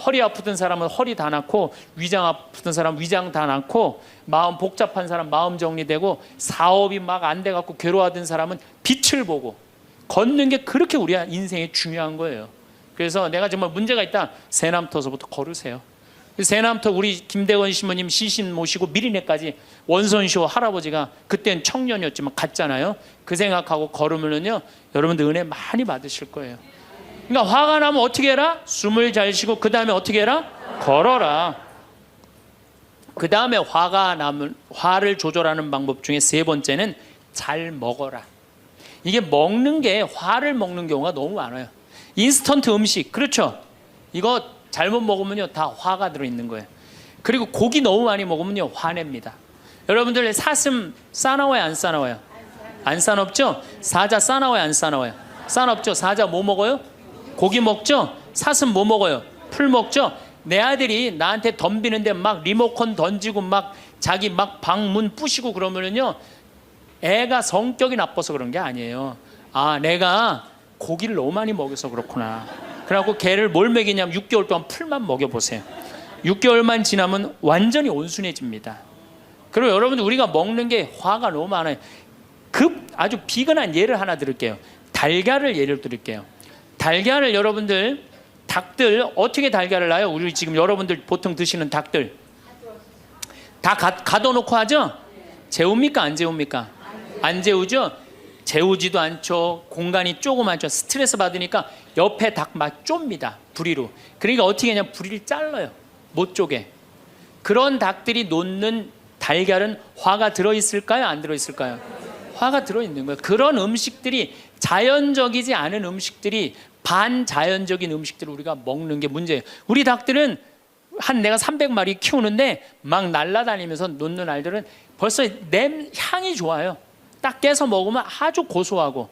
허리 아프던 사람은 허리 다 낫고, 위장 아프던 사람은 위장 다 낫고, 마음 복잡한 사람 마음 정리되고, 사업이 막 안 돼갖고 괴로워하던 사람은 빛을 보고. 걷는 게 그렇게 우리 인생에 중요한 거예요. 그래서 내가 정말 문제가 있다, 세남터서부터 걸으세요. 세남터 우리 김대건 시모님 시신 모시고 미리네까지 원선쇼 할아버지가 그땐 청년이었지만 갔잖아요. 그 생각하고 걸으면요 여러분들 은혜 많이 받으실 거예요. 그러니까 화가 나면 어떻게 해라? 숨을 잘 쉬고 그 다음에 어떻게 해라? 걸어라. 그 다음에 화가 나면 화를 조절하는 방법 중에 세 번째는 잘 먹어라. 이게 먹는 게 화를 먹는 경우가 너무 많아요. 인스턴트 음식, 그렇죠? 이거 잘못 먹으면요 다 화가 들어있는 거예요. 그리고 고기 너무 많이 먹으면요 화냅니다. 여러분들 사슴 싸나워요 안 싸나워요? 안 싸납죠? 사자 싸나워요, 안 싸나워요? 싸납죠? 사자 뭐 먹어요? 고기 먹죠? 사슴 뭐 먹어요? 풀 먹죠? 내 아들이 나한테 덤비는데 막 리모컨 던지고 막 자기 막 방문 부시고 그러면은요, 애가 성격이 나빠서 그런 게 아니에요. 아, 내가 고기를 너무 많이 먹여서 그렇구나. 그래갖고 걔를 뭘 먹이냐면 6개월 동안 풀만 먹여보세요. 6개월만 지나면 완전히 온순해집니다. 그리고 여러분들, 우리가 먹는 게 화가 너무 많아요. 아주 비근한 예를 하나 드릴게요. 달걀을 예를 드릴게요. 달걀을 여러분들, 닭들 어떻게 달걀을 낳아요? 우리 지금 여러분들 보통 드시는 닭들 다 가둬놓고 하죠? 재웁니까? 안 재웁니까? 안 재우죠? 재우지도 않죠. 공간이 조그맣죠. 스트레스 받으니까 옆에 닭 막 좁니다. 부리로. 그러니까 어떻게 하냐, 부리를 잘라요. 못 쪼개. 그런 닭들이 놓는 달걀은 화가 들어있을까요? 안 들어있을까요? 화가 들어있는 거예요. 그런 음식들이, 자연적이지 않은 음식들이, 반자연적인 음식들을 우리가 먹는 게 문제예요. 우리 닭들은 내가 300마리 키우는데 막 날아다니면서 놓는 알들은 벌써 향이 좋아요. 딱 깨서 먹으면 아주 고소하고.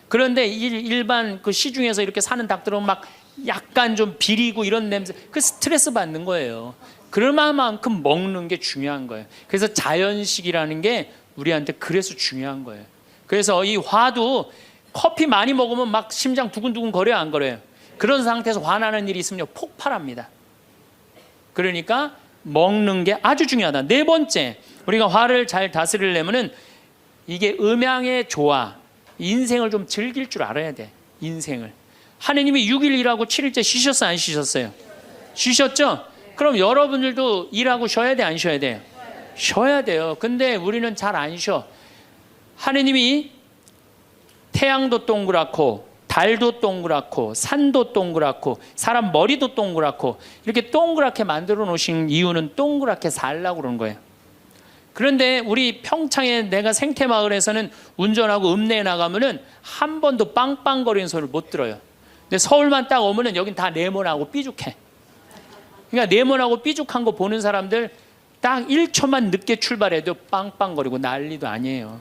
그런데 일반 그 시중에서 이렇게 사는 닭들은 막 약간 좀 비리고 이런 냄새, 그 스트레스 받는 거예요. 그럴 만큼 먹는 게 중요한 거예요. 그래서 자연식이라는 게 우리한테 그래서 중요한 거예요. 그래서 이 화도 커피 많이 먹으면 막 심장 두근두근 거려요, 안 거려요? 그런 상태에서 화나는 일이 있으면 폭발합니다. 그러니까 먹는 게 아주 중요하다. 네 번째, 우리가 화를 잘 다스리려면은 이게 음양의 조화, 인생을 좀 즐길 줄 알아야 돼. 인생을. 하느님이 6일 일하고 7일째 쉬셨어요, 안 쉬셨어요? 쉬셨죠? 그럼 여러분들도 일하고 쉬어야 돼, 안 쉬어야 돼요? 쉬어야 돼요. 근데 우리는 잘 안 쉬어. 하느님이 태양도 동그랗고 달도 동그랗고 산도 동그랗고 사람 머리도 동그랗고 이렇게 동그랗게 만들어 놓으신 이유는 동그랗게 살라고 그러는 거예요. 그런데 우리 평창에 내가 생태마을에서는 운전하고 읍내에 나가면은 한 번도 빵빵거리는 소리를 못 들어요. 근데 서울만 딱 오면은 여긴 다 네모나고 삐죽해. 그러니까 네모나고 삐죽한 거 보는 사람들 딱 1초만 늦게 출발해도 빵빵거리고 난리도 아니에요.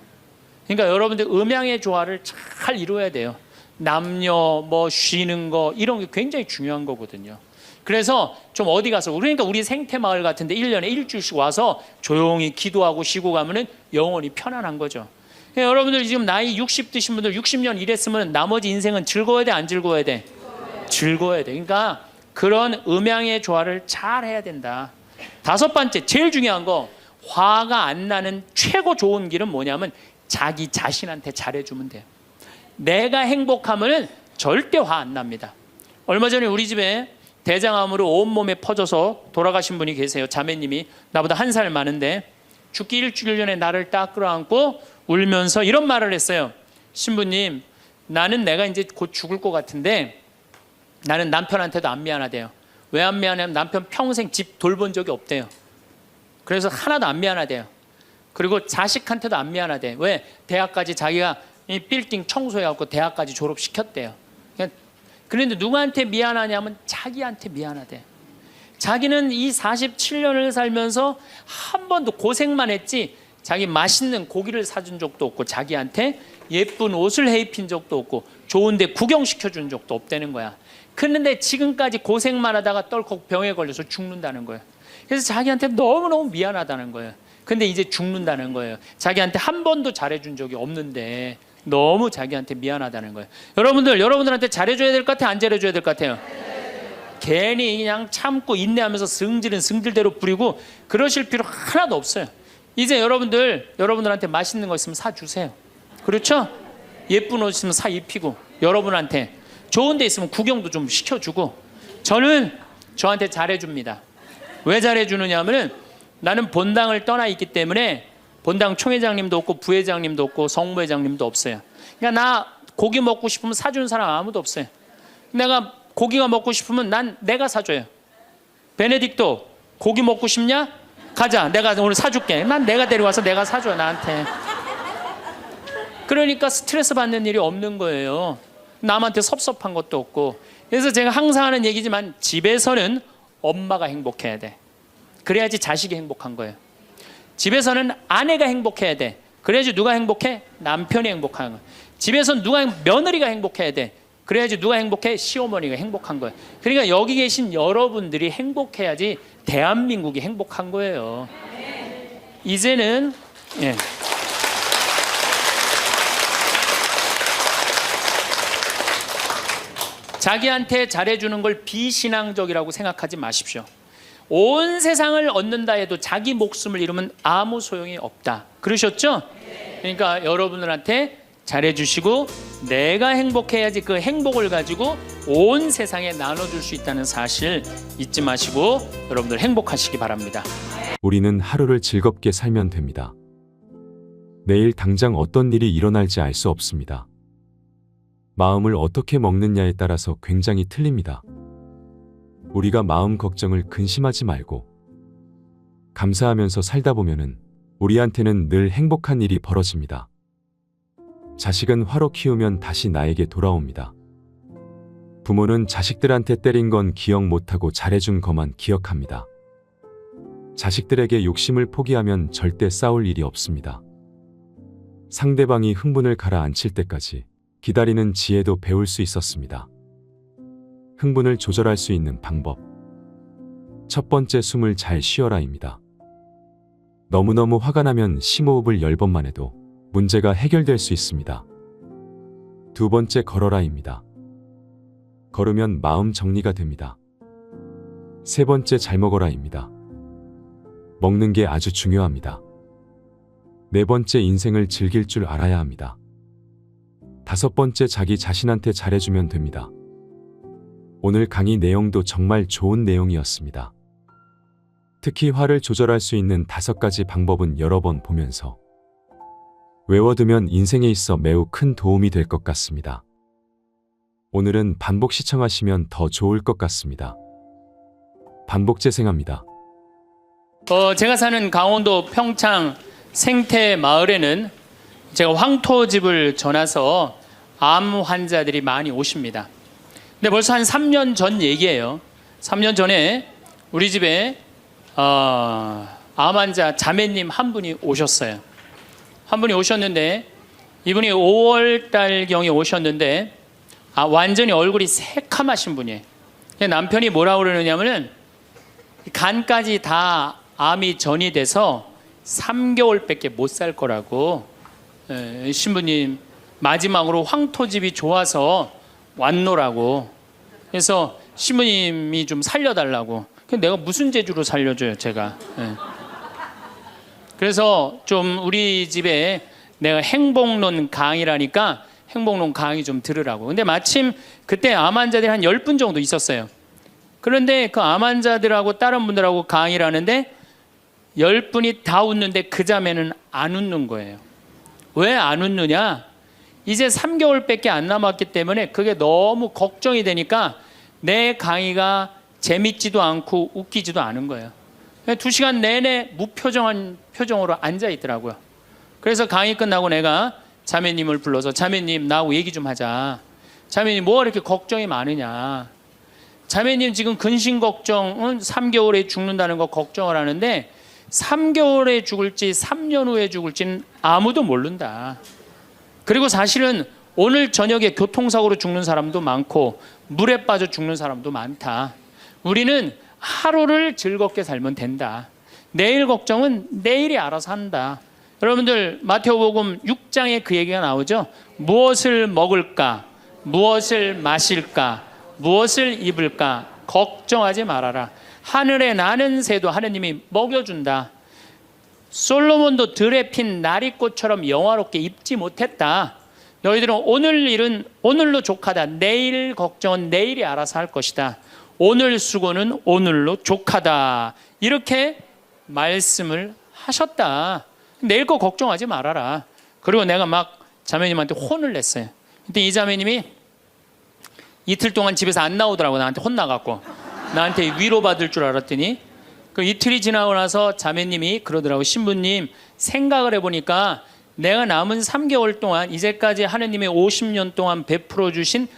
그러니까 여러분들 음양의 조화를 잘 이루어야 돼요. 남녀 뭐 쉬는 거 이런 게 굉장히 중요한 거거든요. 그래서 좀 어디 가서, 그러니까 우리 생태마을 같은데 1년에 일주일씩 와서 조용히 기도하고 쉬고 가면은 영혼이 편안한 거죠. 그러니까 여러분들 지금 나이 60 드신 분들 60년 일했으면 나머지 인생은 즐거워야 돼, 안 즐거워야 돼? 즐거워야 돼. 그러니까 그런 음양의 조화를 잘 해야 된다. 다섯 번째, 제일 중요한 거, 화가 안 나는 최고 좋은 길은 뭐냐면 자기 자신한테 잘해주면 돼요. 내가 행복하면 절대 화 안 납니다. 얼마 전에 우리 집에 대장암으로 온몸에 퍼져서 돌아가신 분이 계세요. 자매님이 나보다 1살 많은데 죽기 일주일 전에 나를 딱 끌어안고 울면서 이런 말을 했어요. 신부님, 나는 내가 이제 곧 죽을 것 같은데 나는 남편한테도 안 미안하대요. 왜 안 미안하냐면 남편 평생 집 돌본 적이 없대요. 그래서 하나도 안 미안하대요. 그리고 자식한테도 안 미안하대. 왜? 대학까지 자기가 이 빌딩 청소해갖고 대학까지 졸업시켰대요. 그런데 누구한테 미안하냐면 자기한테 미안하대. 자기는 이 47년을 살면서 한 번도 고생만 했지 자기 맛있는 고기를 사준 적도 없고 자기한테 예쁜 옷을 해입힌 적도 없고 좋은 데 구경시켜준 적도 없다는 거야. 그런데 지금까지 고생만 하다가 떨컥 병에 걸려서 죽는다는 거예요. 그래서 자기한테 너무너무 미안하다는 거예요. 근데 이제 죽는다는 거예요. 자기한테 한 번도 잘해준 적이 없는데 너무 자기한테 미안하다는 거예요. 여러분들한테 잘해줘야 될 것 같아요? 안 잘해줘야 될 것 같아요? 괜히 그냥 참고 인내하면서 승질은 승질대로 부리고 그러실 필요 하나도 없어요. 이제 여러분들한테 맛있는 거 있으면 사주세요. 그렇죠? 예쁜 옷 있으면 사 입히고, 여러분한테 좋은 데 있으면 구경도 좀 시켜주고. 저는 저한테 잘해줍니다. 왜 잘해주느냐 하면은 나는 본당을 떠나 있기 때문에 본당 총회장님도 없고 부회장님도 없고 성무회장님도 없어요. 그러니까 나 고기 먹고 싶으면 사주는 사람 아무도 없어요. 내가 고기가 먹고 싶으면 내가 사줘요. 베네딕토 고기 먹고 싶냐? 가자, 내가 오늘 사줄게. 난 내가 데려와서 내가 사줘, 나한테. 그러니까 스트레스 받는 일이 없는 거예요. 남한테 섭섭한 것도 없고. 그래서 제가 항상 하는 얘기지만 집에서는 엄마가 행복해야 돼. 그래야지 자식이 행복한 거예요. 집에서는 아내가 행복해야 돼. 그래야지 누가 행복해? 남편이 행복하는 거야. 집에서 며느리가 행복해야 돼. 그래야지 누가 행복해? 시어머니가 행복한 거예요. 그러니까 여기 계신 여러분들이 행복해야지 대한민국이 행복한 거예요. 이제는 자기한테 잘해주는 걸 비신앙적이라고 생각하지 마십시오. 온 세상을 얻는다 해도 자기 목숨을 잃으면 아무 소용이 없다. 그러셨죠? 그러니까 여러분들한테 잘해주시고 내가 행복해야지 그 행복을 가지고 온 세상에 나눠줄 수 있다는 사실 잊지 마시고 여러분들 행복하시기 바랍니다. 우리는 하루를 즐겁게 살면 됩니다. 내일 당장 어떤 일이 일어날지 알 수 없습니다. 마음을 어떻게 먹느냐에 따라서 굉장히 틀립니다. 우리가 마음 걱정을 근심하지 말고 감사하면서 살다 보면은 우리한테는 늘 행복한 일이 벌어집니다. 자식은 화로 키우면 다시 나에게 돌아옵니다. 부모는 자식들한테 때린 건 기억 못하고 잘해준 것만 기억합니다. 자식들에게 욕심을 포기하면 절대 싸울 일이 없습니다. 상대방이 흥분을 가라앉힐 때까지 기다리는 지혜도 배울 수 있었습니다. 흥분을 조절할 수 있는 방법. 첫 번째, 숨을 잘 쉬어라입니다. 너무너무 화가 나면 심호흡을 10번만 해도 문제가 해결될 수 있습니다. 두 번째, 걸어라입니다. 걸으면 마음 정리가 됩니다. 세 번째, 잘 먹어라입니다. 먹는 게 아주 중요합니다. 네 번째, 인생을 즐길 줄 알아야 합니다. 다섯 번째, 자기 자신한테 잘해주면 됩니다. 오늘 강의 내용도 정말 좋은 내용이었습니다. 특히 화를 조절할 수 있는 5가지 방법은 여러 번 보면서 외워두면 인생에 있어 매우 큰 도움이 될 것 같습니다. 오늘은 반복 시청하시면 더 좋을 것 같습니다. 반복 재생합니다. 제가 사는 강원도 평창 생태 마을에는 제가 황토집을 전해서 암 환자들이 많이 오십니다. 근데 벌써 한 3년 전 얘기예요. 3년 전에 우리 집에 암 환자 자매님 한 분이 오셨어요. 한 분이 오셨는데 이분이 5월 달경에 오셨는데 완전히 얼굴이 새카마신 분이에요. 남편이 뭐라고 그러느냐면은 간까지 다 암이 전이돼서 3개월밖에 못 살 거라고. 신부님 마지막으로 황토집이 좋아서 왔노라고. 그래서 신부님이 좀 살려달라고. 내가 무슨 재주로 살려줘요 제가. 그래서 좀 우리 집에 내가 행복론 강의라니까 행복론 강의 좀 들으라고. 근데 마침 그때 암 환자들이 한 10분 정도 있었어요. 그런데 그 암 환자들하고 다른 분들하고 강의를 하는데 10분이 다 웃는데 그 자매는 안 웃는 거예요. 왜 안 웃느냐? 이제 3개월밖에 안 남았기 때문에 그게 너무 걱정이 되니까 내 강의가 재밌지도 않고 웃기지도 않은 거예요. 2시간 내내 무표정한 표정으로 앉아 있더라고요. 그래서 강의 끝나고 내가 자매님을 불러서 자매님 나하고 얘기 좀 하자. 자매님 뭐가 이렇게 걱정이 많으냐. 자매님 지금 근심 걱정은 3개월에 죽는다는 거 걱정을 하는데 3개월에 죽을지 3년 후에 죽을지는 아무도 모른다. 그리고 사실은 오늘 저녁에 교통사고로 죽는 사람도 많고 물에 빠져 죽는 사람도 많다. 우리는 하루를 즐겁게 살면 된다. 내일 걱정은 내일이 알아서 한다. 여러분들 마태복음 6장에 그 얘기가 나오죠. 무엇을 먹을까? 무엇을 마실까? 무엇을 입을까? 걱정하지 말아라. 하늘에 나는 새도 하느님이 먹여준다. 솔로몬도 들에 핀 나리꽃처럼 영화롭게 입지 못했다. 너희들은 오늘 일은 오늘로 족하다. 내일 걱정은 내일이 알아서 할 것이다. 오늘 수고는 오늘로 족하다. 이렇게 말씀을 하셨다. 내일 거 걱정하지 말아라. 그리고 내가 막 자매님한테 혼을 냈어요. 근데 이 자매님이 이틀 동안 집에서 안 나오더라고. 나한테 혼나갖고. 나한테 위로받을 줄 알았더니 그 이틀이 지나고 나서 자매님이 그러더라고. 신부님 생각을 해보니까 내가 남은 3개월 동안 이제까지 하느님의 50년 동안 베풀어 주신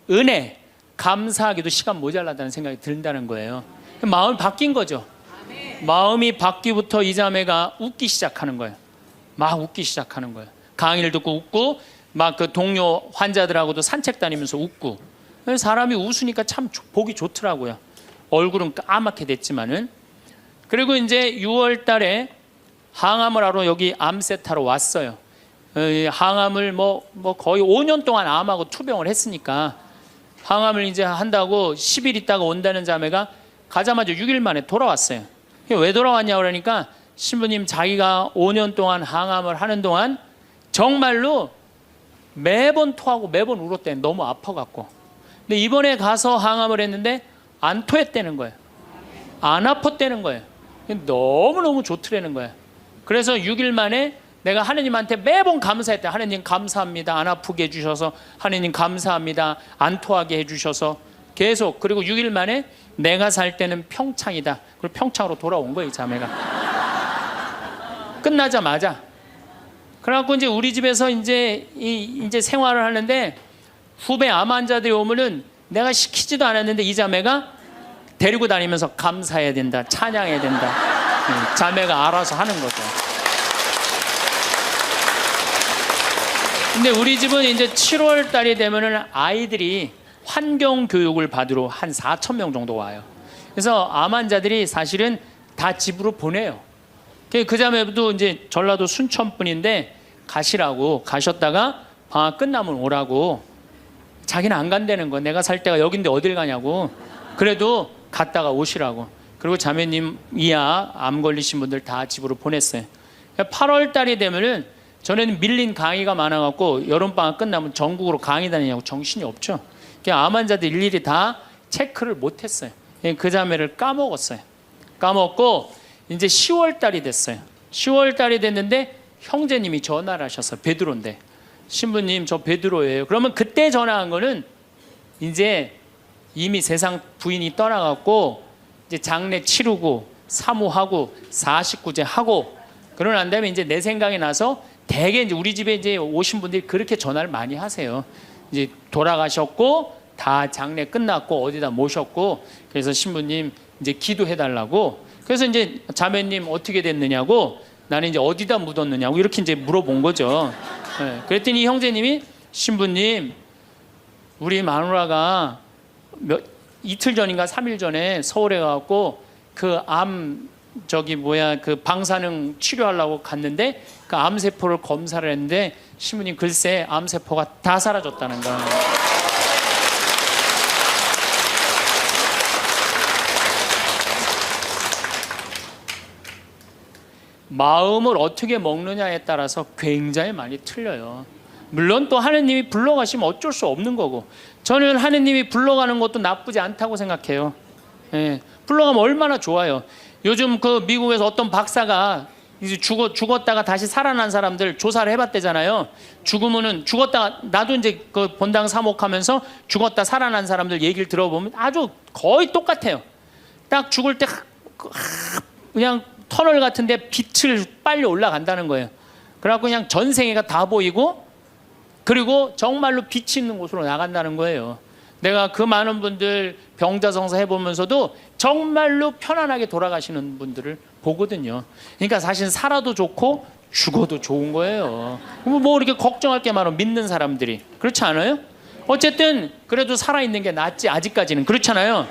은혜 감사하기도 시간 모자라다는 생각이 든다는 거예요. 마음이 바뀐 거죠. 마음이 바뀌부터 이 자매가 웃기 시작하는 거예요. 막 웃기 시작하는 거예요. 강의를 듣고 웃고 막 그 동료 환자들하고도 산책 다니면서 웃고. 사람이 웃으니까 참 보기 좋더라고요. 얼굴은 까맣게 됐지만은. 그리고 이제 6월 달에 항암을 하러 여기 암세타로 왔어요. 항암을 뭐 거의 5년 동안 암하고 투병을 했으니까 항암을 이제 한다고 10일 있다가 온다는 자매가 가자마자 6일 만에 돌아왔어요. 왜 돌아왔냐 그러니까 신부님 자기가 5년 동안 항암을 하는 동안 정말로 매번 토하고 매번 울었대. 너무 아파갖고. 근데 이번에 가서 항암을 했는데 안 토했다는 거예요. 안 아팠다는 거예요. 너무너무 좋더라는 거예요. 그래서 6일 만에 내가 하느님한테 매번 감사했다. 하느님 감사합니다. 안 아프게 해주셔서. 하느님 감사합니다. 안 토하게 해주셔서. 계속. 그리고 6일 만에 내가 살 때는 평창이다. 그리고 평창으로 돌아온 거예요, 이 자매가. 끝나자마자. 그래갖고 이제 우리 집에서 이제 생활을 하는데 후배 암 환자들이 오면은 내가 시키지도 않았는데 이 자매가 데리고 다니면서 감사해야 된다. 찬양해야 된다. 자매가 알아서 하는 거죠. 근데 우리 집은 이제 7월 달이 되면은 아이들이 환경 교육을 받으러 한 4,000명 정도 와요. 그래서 암 환자들이 사실은 다 집으로 보내요. 그 자매도 이제 전라도 순천 분인데 가시라고 가셨다가 방학 끝나면 오라고. 자기는 안 간다는 거. 내가 살 때가 여긴데 어딜 가냐고. 그래도 갔다가 오시라고. 그리고 자매님 이하 암 걸리신 분들 다 집으로 보냈어요. 8월 달이 되면은 전에는 밀린 강의가 많아갖고 여름방학 끝나면 전국으로 강의 다니냐고 정신이 없죠. 암 환자들 일일이 다 체크를 못했어요. 그 자매를 까먹었어요. 까먹고 이제 10월 달이 됐어요. 10월 달이 됐는데 형제님이 전화를 하셨어요. 베드로인데. 신부님 저 베드로예요. 그러면 그때 전화한 거는 이제 이미 세상 부인이 떠나갖고 이제 장례 치르고 사무하고 49제 하고 그러고 난 다음에 이제 내 생각이 나서 대개 이제 우리 집에 이제 오신 분들이 그렇게 전화를 많이 하세요. 이제 돌아가셨고 다 장례 끝났고 어디다 모셨고 그래서 신부님 이제 기도해 달라고. 그래서 이제 자매님 어떻게 됐느냐고 나는 이제 어디다 묻었느냐고 이렇게 이제 물어본 거죠. 네. 그랬더니 형제님이 신부님 우리 마누라가 이틀 전인가 3일 전에 서울에 가갖고 그 그 방사능 치료하려고 갔는데 그 암세포를 검사를 했는데 신부님 글쎄 암세포가 다 사라졌다는 거야. 마음을 어떻게 먹느냐에 따라서 굉장히 많이 틀려요. 물론 또 하느님이 불러가시면 어쩔 수 없는 거고 저는 하느님이 불러가는 것도 나쁘지 않다고 생각해요. 예, 불러가면 얼마나 좋아요. 요즘 그 미국에서 어떤 박사가 이제 죽었다가 다시 살아난 사람들 조사를 해봤대잖아요. 죽었다가 나도 이제 그 본당 사목하면서 죽었다 살아난 사람들 얘기를 들어보면 아주 거의 똑같아요. 딱 죽을 때 그냥 터널 같은데 빛을 빨리 올라간다는 거예요. 그래갖고 그냥 전생애가 다 보이고 그리고 정말로 빛이 있는 곳으로 나간다는 거예요. 내가 그 많은 분들 병자성사 해보면서도 정말로 편안하게 돌아가시는 분들을 보거든요. 그러니까 사실 살아도 좋고 죽어도 좋은 거예요. 뭐 이렇게 걱정할 게 많아 믿는 사람들이. 그렇지 않아요? 어쨌든 그래도 살아있는 게 낫지 아직까지는. 그렇잖아요.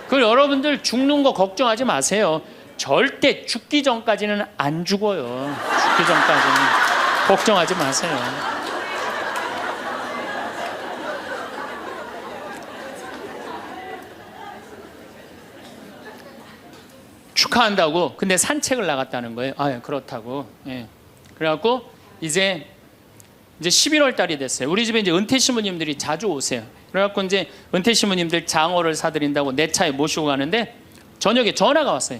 그 여러분들 죽는 거 걱정하지 마세요. 절대 죽기 전까지는 안 죽어요. 죽기 전까지는 걱정하지 마세요. 축하한다고. 근데 산책을 나갔다는 거예요. 아, 그렇다고. 예. 그래갖고 이제 11월 달이 됐어요. 우리 집에 이제 은퇴 신부님들이 자주 오세요. 그래갖고 이제 은퇴 신부님들 장어를 사드린다고 내 차에 모시고 가는데 저녁에 전화가 왔어요.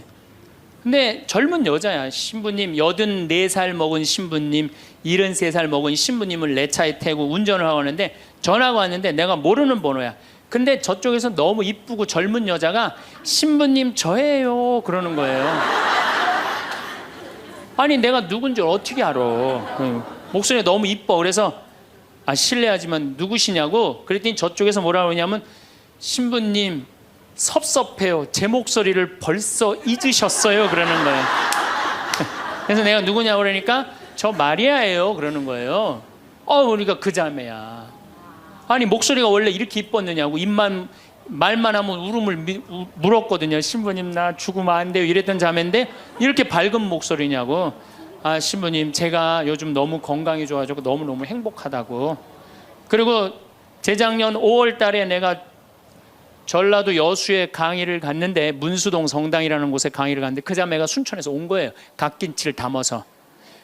근데 젊은 여자야. 신부님 84살 먹은 신부님 73살 먹은 신부님을 내 차에 태우고 운전을 하고 하는데 전화가 왔는데 내가 모르는 번호야. 근데 저쪽에서 너무 이쁘고 젊은 여자가 신부님 저예요 그러는 거예요. 아니 내가 누군지 어떻게 알아. 목소리가 너무 이뻐. 그래서 실례하지만 누구시냐고 그랬더니 저쪽에서 뭐라 그러냐면 신부님 섭섭해요. 제 목소리를 벌써 잊으셨어요 그러는 거예요. 그래서 내가 누구냐고 그러니까 저 마리아예요 그러는 거예요. 그러니까 그 자매야. 아니 목소리가 원래 이렇게 이뻤느냐고. 입만 말만 하면 울음을 물었거든요. 신부님 나 죽으면 안 돼요 이랬던 자매인데 이렇게 밝은 목소리냐고. 신부님 제가 요즘 너무 건강이 좋아지고 너무너무 행복하다고. 그리고 재작년 5월 달에 내가 전라도 여수에 강의를 갔는데 문수동 성당이라는 곳에 강의를 갔는데 그 자매가 순천에서 온 거예요. 갓김치를 담아서.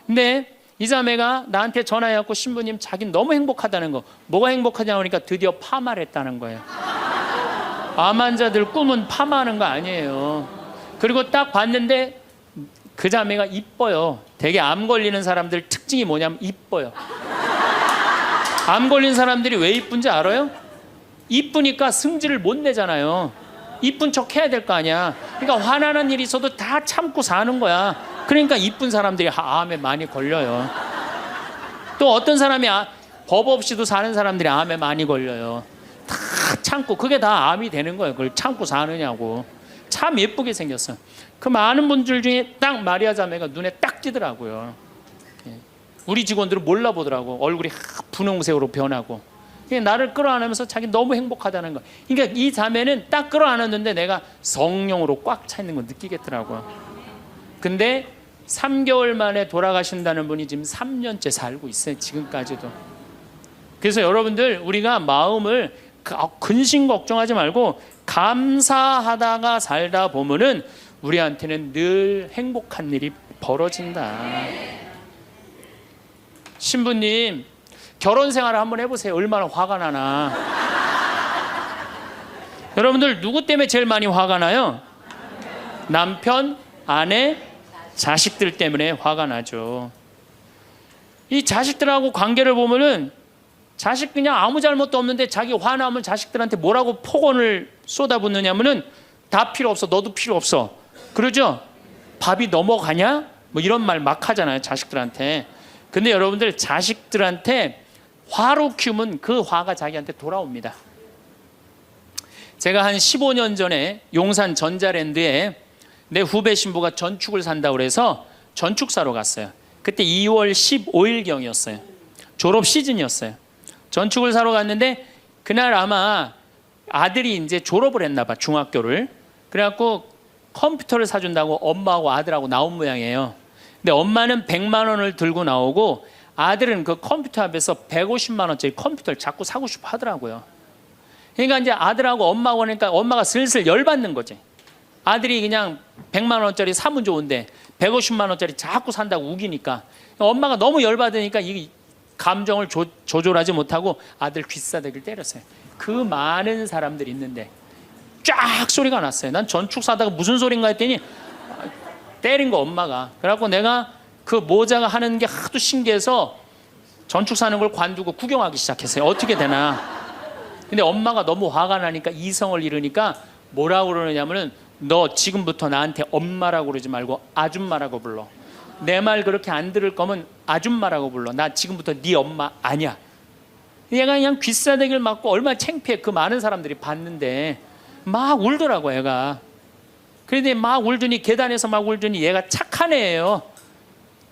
근데 이 자매가 나한테 전화해갖고 신부님 자기는 너무 행복하다는 거. 뭐가 행복하냐고 하니까 드디어 파마를 했다는 거예요. 암 환자들 꿈은 파마하는 거 아니에요. 그리고 딱 봤는데 그 자매가 이뻐요. 되게 암 걸리는 사람들 특징이 뭐냐면 이뻐요. 암 걸린 사람들이 왜 이쁜지 알아요? 이쁘니까 승질을 못 내잖아요. 이쁜 척 해야 될 거 아니야. 그러니까 화나는 일이 있어도 다 참고 사는 거야. 그러니까 이쁜 사람들이 암에 많이 걸려요. 또 어떤 사람이 법 없이도 사는 사람들이 암에 많이 걸려요. 다 참고. 그게 다 암이 되는 거예요. 그걸 참고 사느냐고. 참 예쁘게 생겼어. 그 많은 분들 중에 딱 마리아 자매가 눈에 딱 띄더라고요. 우리 직원들은 몰라보더라고. 얼굴이 분홍색으로 변하고. 나를 끌어안으면서 자기 너무 행복하다는 거. 그러니까 이 자매는 딱 끌어안았는데 내가 성령으로 꽉 차 있는 거 느끼겠더라고요. 근데 3개월 만에 돌아가신다는 분이 지금 3년째 살고 있어요. 지금까지도. 그래서 여러분들 우리가 마음을 근심 걱정하지 말고 감사하다가 살다 보면은 우리한테는 늘 행복한 일이 벌어진다. 신부님 결혼 생활을 한번 해보세요. 얼마나 화가 나나. 여러분들 누구 때문에 제일 많이 화가 나요? 남편, 아내, 자식들 때문에 화가 나죠. 이 자식들하고 관계를 보면은 자식 그냥 아무 잘못도 없는데 자기 화나면 자식들한테 뭐라고 폭언을 쏟아붓느냐면은 다 필요 없어. 너도 필요 없어. 그러죠? 밥이 넘어가냐? 뭐 이런 말 막 하잖아요. 자식들한테. 근데 여러분들 자식들한테 화로 키우면 그 화가 자기한테 돌아옵니다. 제가 한 15년 전에 용산 전자랜드에 내 후배 신부가 전축을 산다고 그래서 전축사로 갔어요. 그때 2월 15일경이었어요. 졸업 시즌이었어요. 전축을 사러 갔는데 그날 아마 아들이 이제 졸업을 했나 봐, 중학교를. 그래갖고 컴퓨터를 사준다고 엄마하고 아들하고 나온 모양이에요. 근데 엄마는 100만 원을 들고 나오고 아들은 그 컴퓨터 앞에서 150만 원짜리 컴퓨터를 자꾸 사고 싶어 하더라고요. 그러니까 이제 아들하고 엄마하고 하니까 엄마가 슬슬 열받는 거지. 아들이 그냥 100만 원짜리 사면 좋은데 150만 원짜리 자꾸 산다고 우기니까 엄마가 너무 열받으니까 이 감정을 조절하지 못하고 아들 귀싸대기를 때렸어요. 그 많은 사람들이 있는데 쫙 소리가 났어요. 난 전축 사다가 무슨 소린가 했더니 때린 거 엄마가. 그래갖고 내가 그 모자가 하는 게 하도 신기해서 전축 사는 걸 관두고 구경하기 시작했어요. 어떻게 되나. 근데 엄마가 너무 화가 나니까 이성을 잃으니까 뭐라고 그러느냐면은 너 지금부터 나한테 엄마라고 그러지 말고 아줌마라고 불러. 내 말 그렇게 안 들을 거면 아줌마라고 불러. 나 지금부터 네 엄마 아니야. 얘가 그냥 귀싸대기를 맞고 얼마나 창피해. 그 많은 사람들이 봤는데 막 울더라고 애가. 그런데 막 울더니 계단에서 막 울더니 얘가 착한 애예요.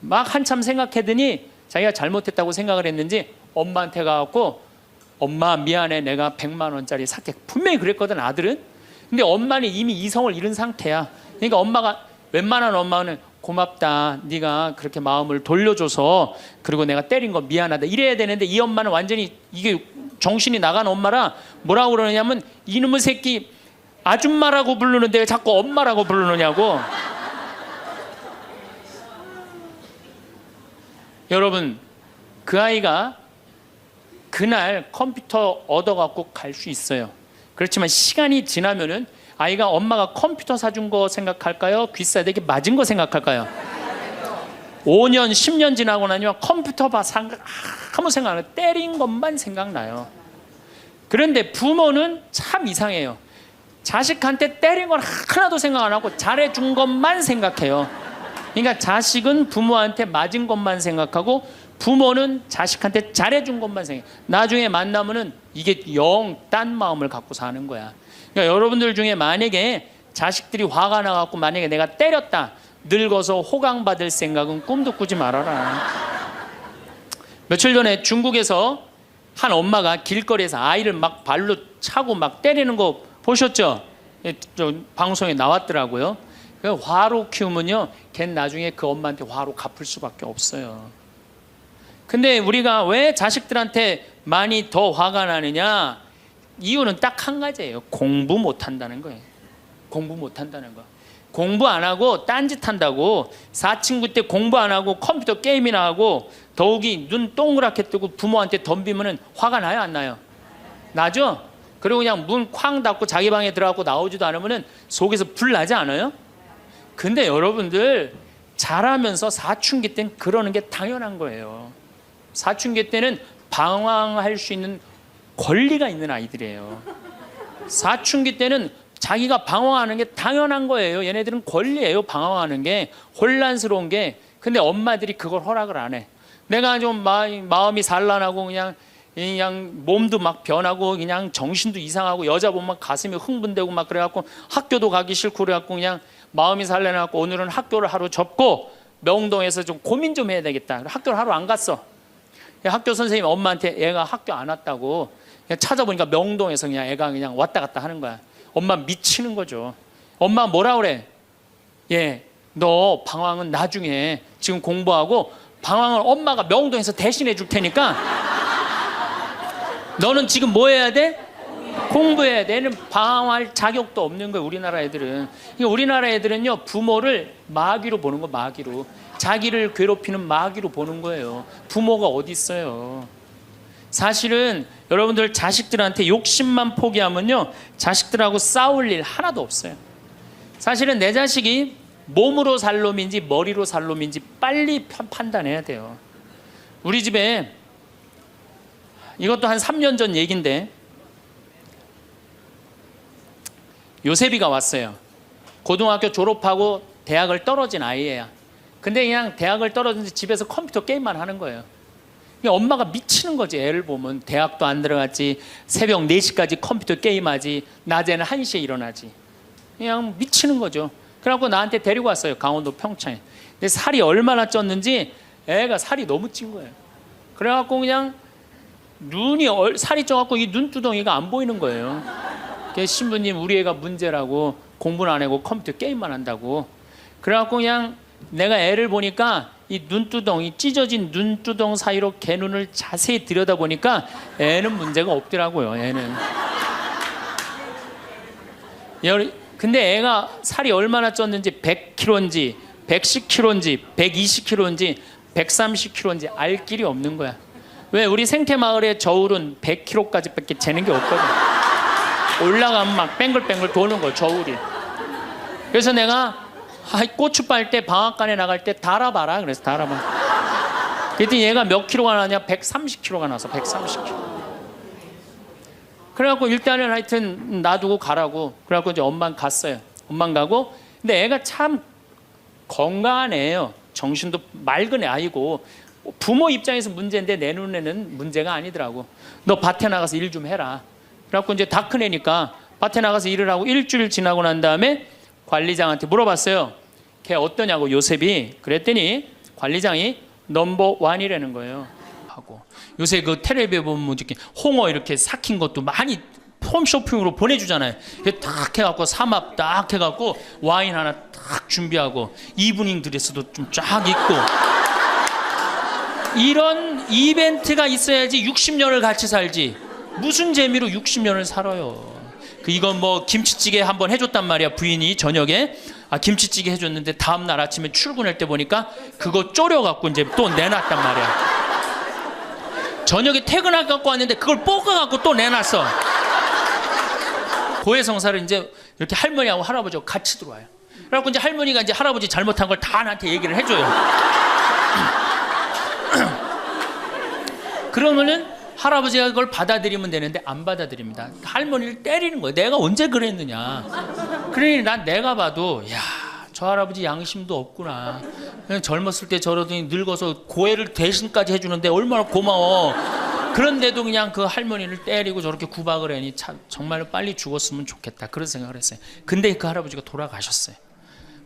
막 한참 생각하더니 자기가 잘못했다고 생각을 했는지 엄마한테 가갖고 엄마 미안해 내가 100만 원짜리 살게. 분명히 그랬거든 아들은. 근데 엄마는 이미 이성을 잃은 상태야. 그러니까 엄마가 웬만한 엄마는 고맙다 네가 그렇게 마음을 돌려줘서 그리고 내가 때린 거 미안하다 이래야 되는데 이 엄마는 완전히 이게 정신이 나간 엄마라 뭐라고 그러냐면 이놈의 새끼 아줌마라고 부르는데 왜 자꾸 엄마라고 부르느냐고. 여러분 그 아이가 그날 컴퓨터 얻어갖고 갈 수 있어요. 그렇지만 시간이 지나면은 아이가 엄마가 컴퓨터 사준 거 생각할까요? 귀싸대기 맞은 거 생각할까요? 5년 10년 지나고 나면 컴퓨터 아무 생각 안 해요. 때린 것만 생각나요. 그런데 부모는 참 이상해요. 자식한테 때린 건 하나도 생각 안 하고 잘해준 것만 생각해요. 그러니까 자식은 부모한테 맞은 것만 생각하고 부모는 자식한테 잘해준 것만 생각해요. 나중에 만나면은 이게 영 딴 마음을 갖고 사는 거야. 그러니까 여러분들 중에 만약에 자식들이 화가 나갖고 만약에 내가 때렸다. 늙어서 호강받을 생각은 꿈도 꾸지 말아라. 며칠 전에 중국에서 한 엄마가 길거리에서 아이를 막 발로 차고 막 때리는 거 보셨죠? 저 방송에 나왔더라고요. 화로 키우면요, 걔 나중에 그 엄마한테 화로 갚을 수밖에 없어요. 근데 우리가 왜 자식들한테 많이 더 화가 나느냐? 이유는 딱 한 가지예요. 공부 못한다는 거예요. 공부 못한다는 거. 공부 안 하고 딴짓 한다고, 사친구 때 공부 안 하고 컴퓨터 게임이나 하고, 더욱이 눈 동그랗게 뜨고 부모한테 덤비면은 화가 나요, 안 나요? 나죠? 그리고 그냥 문 쾅 닫고 자기 방에 들어가고 나오지도 않으면은 속에서 불 나지 않아요? 근데 여러분들 자라면서 사춘기 때는 그러는 게 당연한 거예요. 사춘기 때는 방황할 수 있는 권리가 있는 아이들이에요. 사춘기 때는 자기가 방황하는 게 당연한 거예요. 얘네들은 권리예요, 방황하는 게. 혼란스러운 게. 근데 엄마들이 그걸 허락을 안 해. 내가 좀 마음이 산란하고 그냥 몸도 막 변하고 그냥 정신도 이상하고 여자 보면 가슴이 흥분되고 막 그래갖고 학교도 가기 싫고 그래갖고 그냥 마음이 산란해갖고 오늘은 학교를 하루 접고 명동에서 좀 고민 좀 해야 되겠다. 학교를 하루 안 갔어. 학교 선생님 엄마한테 애가 학교 안 왔다고 그냥 찾아보니까 명동에서 그냥 애가 그냥 왔다 갔다 하는 거야. 엄마 미치는 거죠. 엄마 뭐라 그래? 너 방황은 나중에, 지금 공부하고 방황을 엄마가 명동에서 대신해 줄 테니까 너는 지금 뭐 해야 돼? 공부해야 돼. 얘는 방황할 자격도 없는 거예요, 우리나라 애들은. 우리나라 애들은요, 부모를 마귀로 보는 거, 마귀로. 자기를 괴롭히는 마귀로 보는 거예요. 부모가 어디 있어요? 사실은 여러분들 자식들한테 욕심만 포기하면요, 자식들하고 싸울 일 하나도 없어요. 사실은 내 자식이 몸으로 살 놈인지 머리로 살 놈인지 빨리 판단해야 돼요. 우리 집에 이것도 한 3년 전 얘기인데, 요셉이가 왔어요. 고등학교 졸업하고 대학을 떨어진 아이예요. 근데 그냥 대학을 떨어진데 집에서 컴퓨터 게임만 하는 거예요. 엄마가 미치는 거지. 애를 보면 대학도 안 들어갔지, 새벽 4시까지 컴퓨터 게임하지, 낮에는 1시에 일어나지. 그냥 미치는 거죠. 그래갖고 나한테 데리고 왔어요, 강원도 평창에. 근데 살이 얼마나 쪘는지, 애가 살이 너무 찐 거예요. 그래갖고 그냥 살이 쪄갖고 이 눈두덩이가 안 보이는 거예요. 신부님, 우리 애가 문제라고, 공부는 안 하고 컴퓨터 게임만 한다고. 그래갖고 그냥 내가 애를 보니까 이 눈두덩이, 찢어진 눈두덩 사이로 걔 눈을 자세히 들여다보니까 애는 문제가 없더라고요. 애는. 근데 애가 살이 얼마나 쪘는지, 100kg인지 110kg인지 120kg인지 130kg인지 알 길이 없는 거야. 왜? 우리 생태마을의 저울은 100kg까지밖에 재는 게 없거든. 올라가면 막 뱅글뱅글 도는 거야, 저울이. 그래서 내가 고추 빨 때 방앗간에 나갈 때 달아봐라. 그래서 달아봐. 그랬더니 얘가 몇 킬로가 나냐? 130kg가 나서 130kg. 그래갖고 일단은 하여튼 놔두고 가라고. 그래갖고 이제 엄마는 갔어요. 엄마는 가고. 근데 애가 참 건강한 애예요. 정신도 맑은 애 아이고. 부모 입장에서 문제인데 내 눈에는 문제가 아니더라고. 너 밭에 나가서 일 좀 해라. 그래갖고 이제 다 큰 애니까 밭에 나가서 일을 하고 일주일 지나고 난 다음에 관리장한테 물어봤어요. 걔 어떠냐고, 요셉이. 그랬더니 관리장이 넘버 원이라는 거예요. 하고 요새 그 텔레비에 보면 이렇게 홍어 이렇게 삭힌 것도 많이 홈쇼핑으로 보내주잖아요. 딱 해갖고 삼합 딱 해갖고 와인 하나 딱 준비하고 이브닝 드레스도 좀 쫙 입고 이런 이벤트가 있어야지 60년을 같이 살지. 무슨 재미로 60년을 살아요. 이건 뭐 김치찌개 한번 해줬단 말이야, 부인이 저녁에. 김치찌개 해줬는데 다음날 아침에 출근할 때 보니까 그거 졸여갖고 이제 또 내놨단 말이야. 저녁에 퇴근할 갖고 왔는데 그걸 볶아갖고 또 내놨어. 고해성사를 이제 이렇게 할머니하고 할아버지하고 같이 들어와요. 그래갖고 이제 할머니가 이제 할아버지 잘못한 걸 다 나한테 얘기를 해줘요. 그러면은 할아버지가 그걸 받아들이면 되는데 안 받아들입니다. 할머니를 때리는 거예요. 내가 언제 그랬느냐. 그러니 내가 봐도 저 할아버지 양심도 없구나. 그냥 젊었을 때 저러더니 늙어서 고해를 대신까지 해주는데 얼마나 고마워. 그런데도 그냥 그 할머니를 때리고 저렇게 구박을 하니 참 정말로 빨리 죽었으면 좋겠다, 그런 생각을 했어요. 근데 그 할아버지가 돌아가셨어요.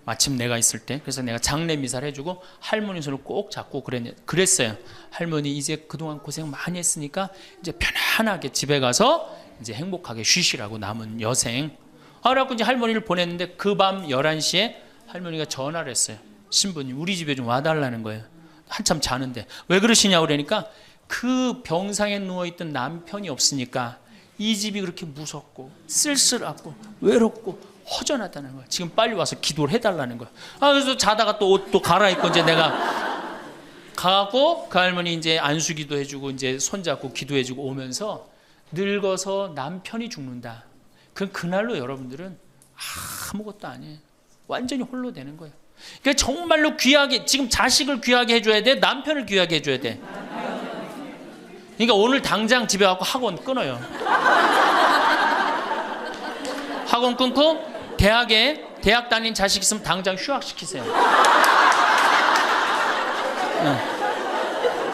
마침 내가 있을 때 그래서 내가 장례 미사를 해주고 할머니 손을 꼭 잡고 그랬어요. 할머니 이제 그동안 고생 많이 했으니까 이제 편안하게 집에 가서 이제 행복하게 쉬시라고 남은 여생. 그래갖고 이제 할머니를 보냈는데 그 밤 11시에 할머니가 전화를 했어요. 신부님 우리 집에 좀 와달라는 거예요. 한참 자는데 왜 그러시냐고 그러니까 그 병상에 누워있던 남편이 없으니까 이 집이 그렇게 무섭고 쓸쓸하고 외롭고 허전하다는 거야. 지금 빨리 와서 기도를 해달라는 거야. 그래서 자다가 또 옷도 갈아입고 이제 내가 가고 그 할머니 이제 안수기도 해주고 이제 손잡고 기도해주고 오면서 늙어서 남편이 죽는다. 그날로 여러분들은 아무것도 아니에요. 완전히 홀로 되는 거예요. 그러니까 정말로 귀하게 지금 자식을 귀하게 해줘야 돼. 남편을 귀하게 해줘야 돼. 그러니까 오늘 당장 집에 가고 학원 끊어요. 학원 끊고 대학 다닌 자식 있으면 당장 휴학시키세요.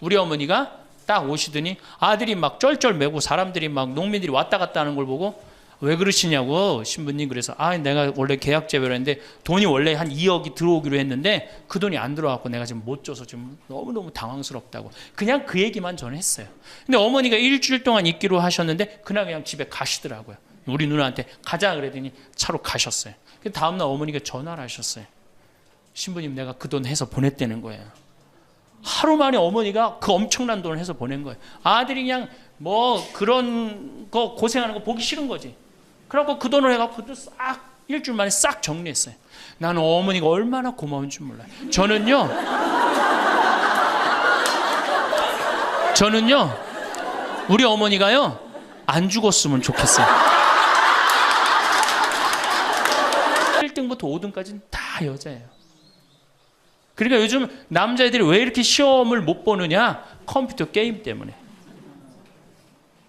우리 어머니가 딱 오시더니 아들이 막 쩔쩔매고 사람들이 막 농민들이 왔다 갔다 하는 걸 보고 왜 그러시냐고 신부님. 그래서 내가 원래 계약 제외로 했는데 돈이 원래 한 2억이 들어오기로 했는데 그 돈이 안 들어왔고 내가 지금 못 줘서 지금 너무너무 당황스럽다고 그냥 그 얘기만 저는 했어요. 근데 어머니가 일주일 동안 있기로 하셨는데 그날 그냥 집에 가시더라고요. 우리 누나한테 가자 그랬더니 차로 가셨어요. 다음날 어머니가 전화를 하셨어요. 신부님 내가 그 돈 해서 보냈다는 거예요. 하루 만에 어머니가 그 엄청난 돈을 해서 보낸 거예요. 아들이 그냥 뭐 그런 거 고생하는 거 보기 싫은 거지. 그래갖고 그 돈을 해갖고 싹 일주일 만에 싹 정리했어요. 나는 어머니가 얼마나 고마운 줄 몰라요. 저는요 우리 어머니가요 안 죽었으면 좋겠어요. 1등부터 5등까지는 다 여자예요. 그러니까 요즘 남자애들이 왜 이렇게 시험을 못 보느냐? 컴퓨터 게임 때문에.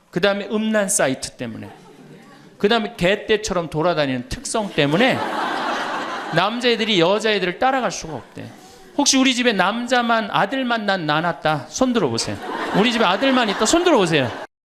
그 다음에 음란 사이트 때문에. 그 다음에 개떼처럼 돌아다니는 특성 때문에 남자애들이 여자애들을 따라갈 수가 없대. 혹시 우리 집에 남자만 아들만 낳았다 손 들어보세요. 우리 집에 아들만 있다 손 들어보세요.